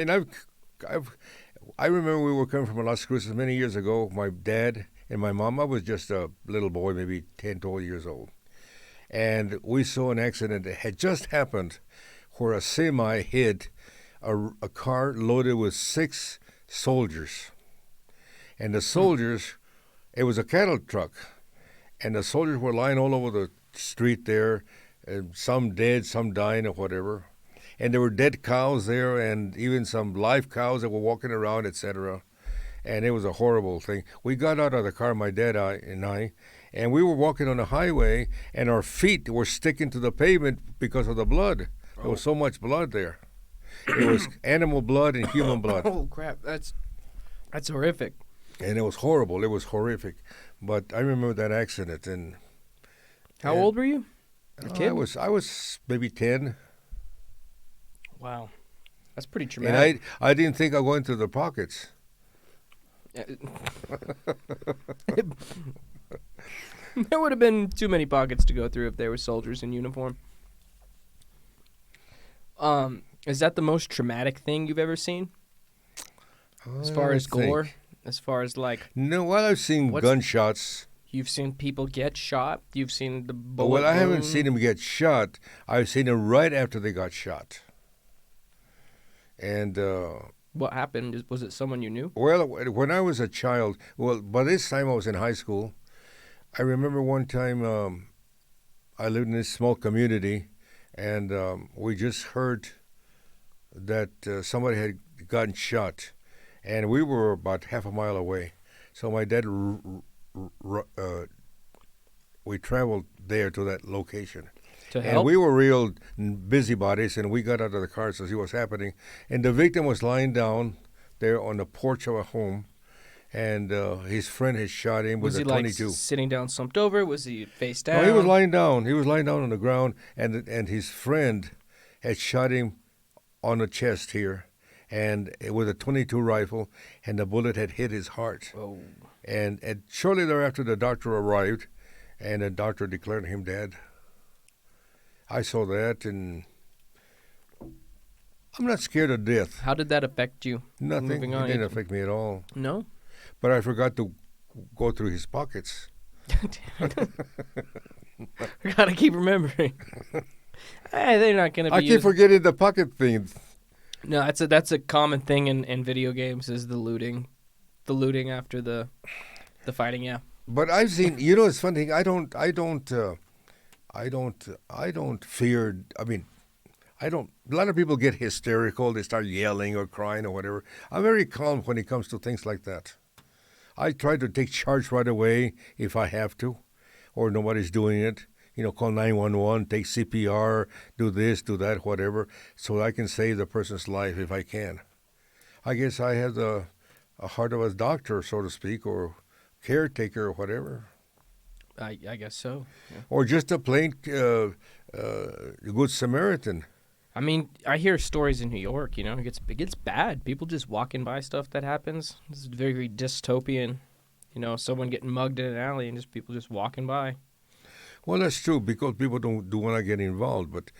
remember we were coming from Las Cruces many years ago. My dad and my mom. I was just a little boy, maybe 10, 12 years old, and we saw an accident that had just happened, where a semi hit a car loaded with 6 soldiers, and the soldiers. It was a cattle truck, and the soldiers were lying all over the street there, and some dead, some dying, or whatever. And there were dead cows there, and even some live cows that were walking around, etc. And it was a horrible thing. We got out of the car, my dad and I, and we were walking on the highway, and our feet were sticking to the pavement because of the blood. There was so much blood there. It was animal blood and human blood. Oh crap! That's horrific. And it was horrible. It was horrific. But I remember that accident. And how old were you? A kid? I was maybe 10. Wow, that's pretty traumatic. And I didn't think I'd go into the pockets. There would have been too many pockets to go through if there were soldiers in uniform. Is that the most traumatic thing you've ever seen? As far as gore? As far as like... No, well, I've seen gunshots. You've seen people get shot? You've seen the bullet Well, I haven't seen them get shot. I've seen them right after they got shot. And... what happened? Was it someone you knew? Well, when I was a child... Well, by this time I was in high school. I remember one time I lived in this small community, and we just heard that somebody had gotten shot. And we were about half a mile away. So my dad, we traveled there to that location. To help? And we were real busybodies, and we got out of the car to see what's happening. And the victim was lying down there on the porch of a home, and his friend had shot him with a 22. Was he like sitting down, slumped over? Was he face down? No, he was lying down. He was lying down on the ground, and his friend had shot him on the chest here. And it was a 22 rifle, and the bullet had hit his heart. Oh. And shortly thereafter, the doctor arrived, and the doctor declared him dead. I saw that, and I'm not scared of death. How did that affect you? Nothing. It didn't affect me at all. No? But I forgot to go through his pockets. I gotta keep remembering. Hey, they're not gonna be. I keep forgetting the pocket thing. No, that's a common thing in video games is the looting after the fighting. Yeah. But I've seen, it's funny. I don't fear. I mean, a lot of people get hysterical. They start yelling or crying or whatever. I'm very calm when it comes to things like that. I try to take charge right away if I have to, or nobody's doing it. Call 911, take CPR, do this, do that, whatever, so I can save the person's life if I can. I guess I have a heart of a doctor, so to speak, or caretaker or whatever. I guess so. Yeah. Or just a plain good Samaritan. I mean, I hear stories in New York, it gets bad. People just walking by stuff that happens. It's very, very dystopian. Someone getting mugged in an alley and just people just walking by. Well, that's true, because people don't want to get involved. But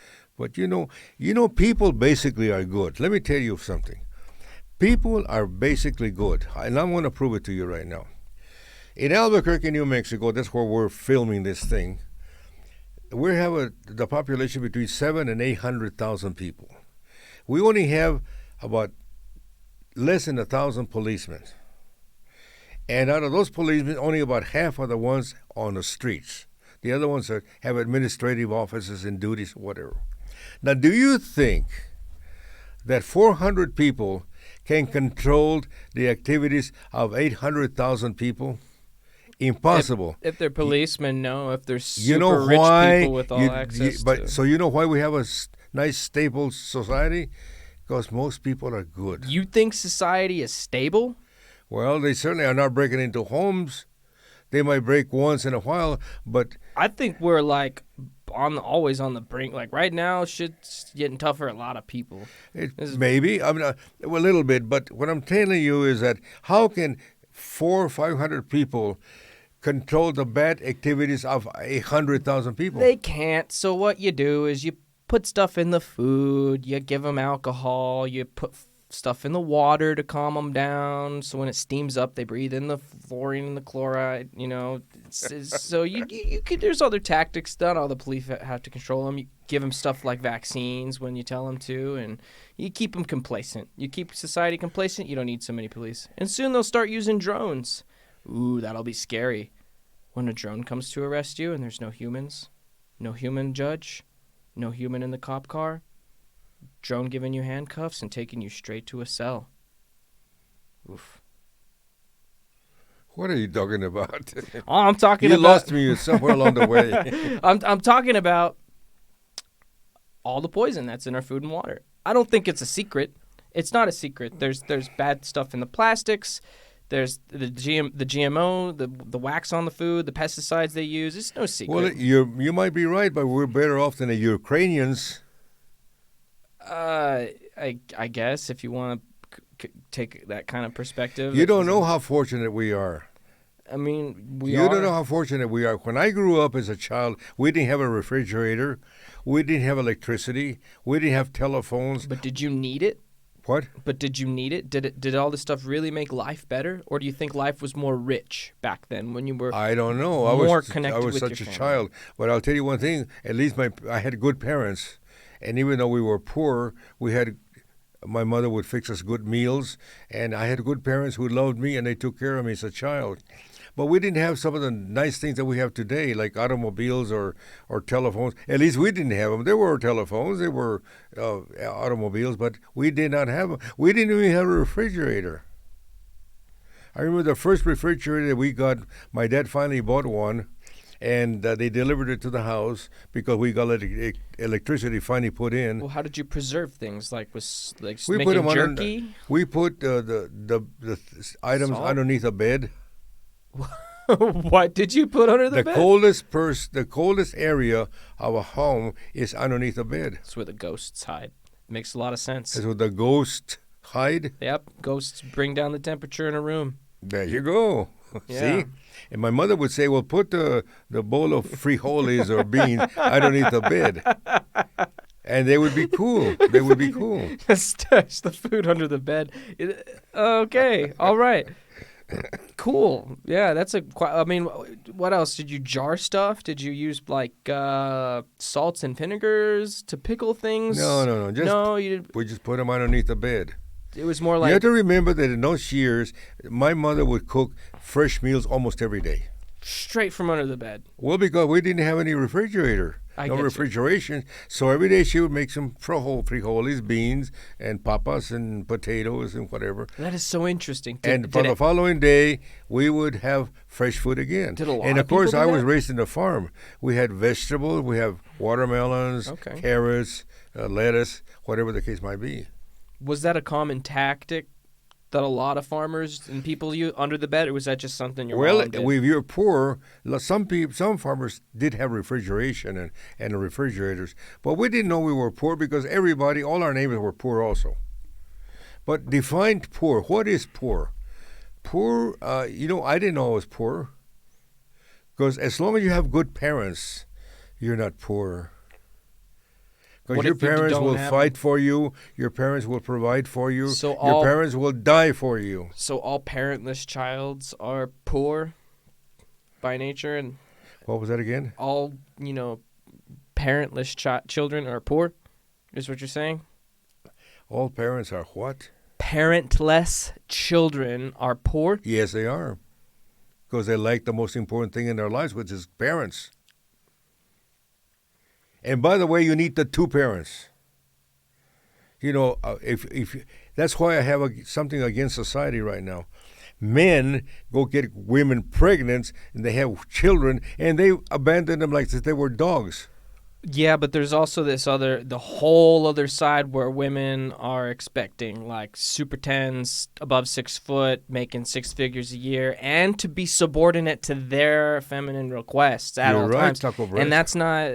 people basically are good. Let me tell you something. People are basically good, and I'm going to prove it to you right now. In Albuquerque, New Mexico, that's where we're filming this thing. We have the population between 700,000 and 800,000 people. We only have about less than 1,000 policemen. And out of those policemen, only about half are the ones on the streets. The other ones have administrative offices and duties, whatever. Now, do you think that 400 people can control the activities of 800,000 people? Impossible. If they're policemen, no. If they're super You know rich why? people with all access to... So you know why we have a nice, stable society? Because most people are good. You think society is stable? Well, they certainly are not breaking into homes. They might break once in a while, but I think we're like always on the brink. Like right now, shit's getting tough for a lot of people. maybe. I mean, a little bit. But what I'm telling you is that how can 400 or 500 people control the bad activities of 100,000 people? They can't. So what you do is you put stuff in the food. You give them alcohol. You put stuff in the water to calm them down. So when it steams up, they breathe in the fluorine and the chloride. You know, so you could. There's other tactics. Not all the police have to control them. You give them stuff like vaccines when you tell them to, and you keep them complacent. You keep society complacent. You don't need so many police. And soon they'll start using drones. Ooh, that'll be scary. When a drone comes to arrest you and there's no humans, no human judge, no human in the cop car. Drone giving you handcuffs and taking you straight to a cell. Oof. What are you talking about? Oh, I'm talking you about... lost me somewhere along the way. I'm talking about all the poison that's in our food and water. I don't think it's a secret. It's not a secret. There's bad stuff in the plastics. There's the GMO, the wax on the food, the pesticides they use. It's no secret. Well, you might be right, but we're better off than the Ukrainians. I guess if you want to take that kind of perspective. You don't know how fortunate we are. I mean, You don't know how fortunate we are. When I grew up as a child, we didn't have a refrigerator. We didn't have electricity. We didn't have telephones. But did you need it? What? But did you need it? Did all this stuff really make life better? Or do you think life was more rich back then when you were I don't know. more connected I was with such a your family? child. But I'll tell you one thing. At least I had good parents. And even though we were poor, my mother would fix us good meals. And I had good parents who loved me and they took care of me as a child. But we didn't have some of the nice things that we have today, like automobiles or telephones. At least we didn't have them. There were telephones, there were automobiles, but we did not have them. We didn't even have a refrigerator. I remember the first refrigerator that we got, my dad finally bought one, and they delivered it to the house because we got electricity finally put in. Well, how did you preserve things? Like We making put them jerky? We put the items Salt? underneath a bed. What did you put under the bed? The coldest area of a home is underneath a bed. That's where the ghosts hide. Makes a lot of sense. That's where the ghosts hide. Yep, ghosts bring down the temperature in a room. There you go. Yeah. See? And my mother would say, well, put the bowl of frijoles or beans underneath the bed. And they would be cool. They would be cool. Stash the food under the bed. Okay, all right. Cool. Yeah, that's I mean, what else? Did you jar stuff? Did you use like salts and vinegars to pickle things? No. You did. We just put them underneath the bed. It was more like You have to remember that in those years, my mother would cook fresh meals almost every day. straight from under the bed. Well, because we didn't have any refrigerator. I No get you. refrigeration. So every day she would make some frijoles, beans, and papas, and potatoes, and whatever. That is so interesting. And for the following day, we would have fresh food again. Did a lot and of of course, people I do was that? raised in a farm. We had vegetables. We have watermelons, Okay. carrots, lettuce, whatever the case might be. Was that a common tactic that a lot of farmers and people use under the bed, or was that just something your Well, mom did? if you're poor, some farmers did have refrigeration and refrigerators, but we didn't know we were poor because all our neighbors were poor also. But define poor. What is poor? Poor, I didn't know I was poor. Because as long as you have good parents, you're not poor. Because What your if you parents don't will have fight for you, your parents will provide for you, So your all- parents will die for you. So all parentless childs are poor by nature, and What was that again? all parentless children are poor. Is what you're saying? All parents are what? Parentless children are poor. Yes, they are. because they like the most important thing in their lives, which is parents. And by the way, you need the two parents. You know, if that's why I have something against society right now. Men go get women pregnant and they have children and they abandon them like they were dogs. Yeah, but there's also the whole other side where women are expecting like super tens, above 6 foot, making 6 figures a year, and to be subordinate to their feminine requests at all times. Taco Breast. And that's not,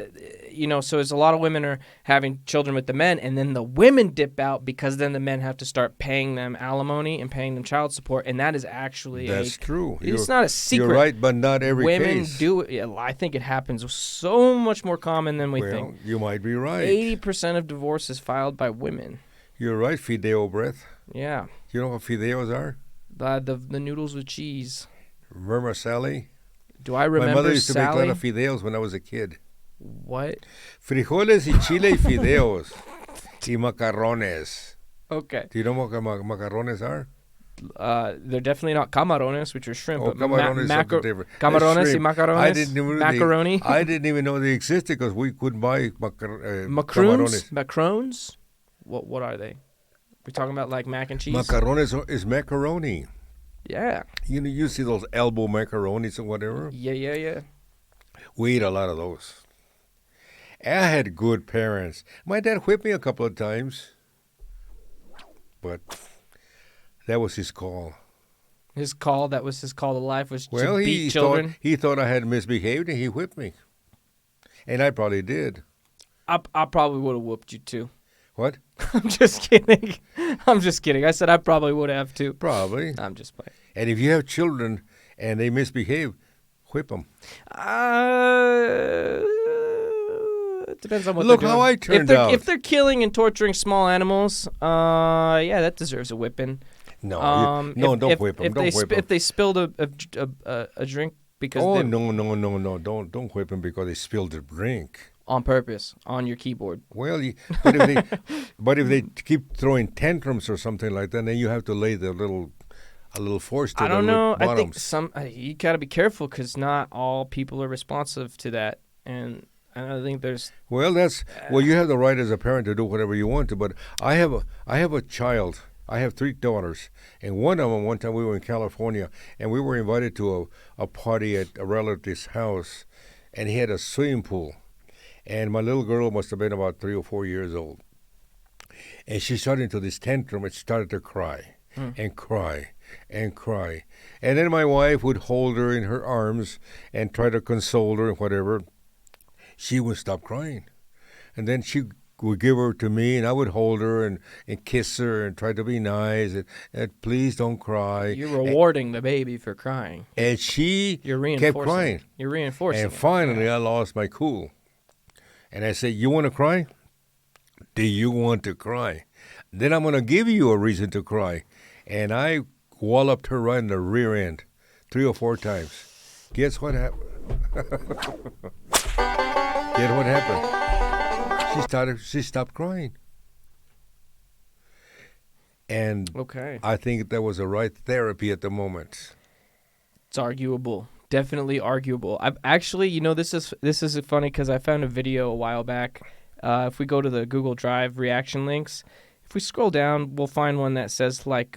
so as a lot of women are having children with the men, and then the women dip out because then the men have to start paying them alimony and paying them child support, and that is actually that's true. It's not a secret. You're right, but not every women case. do it. Yeah, I think it happens so much more common than we think. You might be right. 80% of divorces filed by women. You're right, Fideo breath. Yeah. You know what Fideos are? The noodles with cheese. Remember Sally? Do I remember Sally? My mother used to make a lot of Fideos when I was a kid. What? Frijoles y chile y fideos. Y macarrones. Okay. Do you know what macarrones are? They're definitely not camarones, which are shrimp. Oh, but camarones is something different. Camarones y Shrimp. macarones. Macaroni. I didn't even know they existed because we couldn't buy camarones. Macaroons? What are they? We talking about like mac and cheese? Macarones is macaroni. Yeah. You see those elbow macaronis or whatever? Yeah. We eat a lot of those. I had good parents. My dad whipped me a couple of times, but that was his call. That was his call to life, was to beat he children? He thought I had misbehaved, and he whipped me. And I probably did. I probably would have whooped you, too. What? I'm just kidding. I said I probably would have, too. Probably. I'm just playing. And if you have children and they misbehave, whip them. It depends on what Look they're doing. how I turned out. If they're killing and torturing small animals, yeah, that deserves a whipping. No, don't whip them. Don't whip them. If they spilled a drink because no, don't whip them because they spilled the drink on purpose on your keyboard. Well, but if they keep throwing tantrums or something like that, then you have to lay a little force to I don't know. bottoms. I think you gotta be careful because not all people are responsive to that, and I think there's. Well, you have the right as a parent to do whatever you want to. But I have a child. I have 3 daughters, and one of them, one time we were in California, and we were invited to a party at a relative's house, and he had a swimming pool, and my little girl must have been about 3 or 4 years old, and she started into this tantrum and started to cry and cry and cry, and then my wife would hold her in her arms and try to console her and whatever. She would stop crying, and then she would give her to me, and I would hold her and kiss her and try to be nice and please don't cry. You're rewarding the baby for crying. And she You're kept crying. You're reinforcing. And finally, I lost my cool. And I said, "You want to cry? Do you want to cry? Then I'm going to give you a reason to cry." And I walloped her right in the rear end 3 or 4 times. Guess what happened? Guess what happened? She stopped crying. And okay. I think that was the right therapy at the moment. It's arguable. Definitely arguable. I've actually, this is funny because I found a video a while back. If we go to the Google Drive reaction links, if we scroll down, we'll find one that says like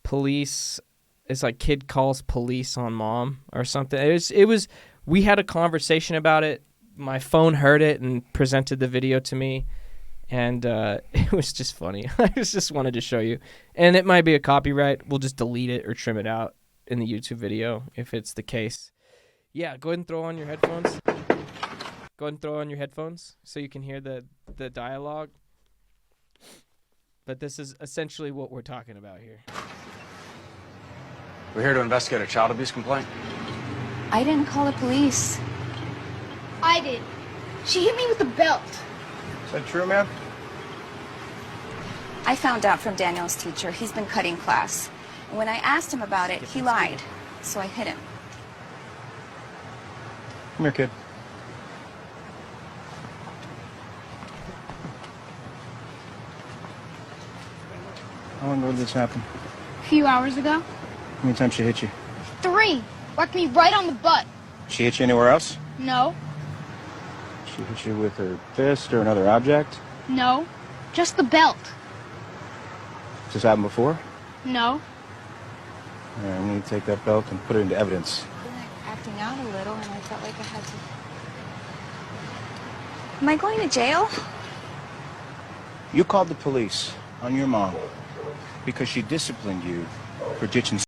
police. It's like kid calls police on mom or something. It was. We had a conversation about it. My phone heard it and presented the video to me, and it was just funny. I just wanted to show you. And it might be a copyright. We'll just delete it or trim it out in the YouTube video if it's the case. Yeah, go ahead and throw on your headphones. Go ahead and throw on your headphones so you can hear the dialogue. But this is essentially what we're talking about here. We're here to investigate a child abuse complaint. I didn't call the police. I did. She hit me with a belt. Is that true, ma'am? I found out from Daniel's teacher he's been cutting class. And when I asked him about it, he lied. So I hit him. Come here, kid. How long ago did this happen? A few hours ago. How many times she hit you? 3. Whacked me right on the butt. She hit you anywhere else? No. She hit you with her fist or another object? No. Just the belt. Has this happened before? No. All right, I'm going to take that belt and put it into evidence. Acting out a little, and I felt like I had to. Am I going to jail? You called the police on your mom because she disciplined you for ditching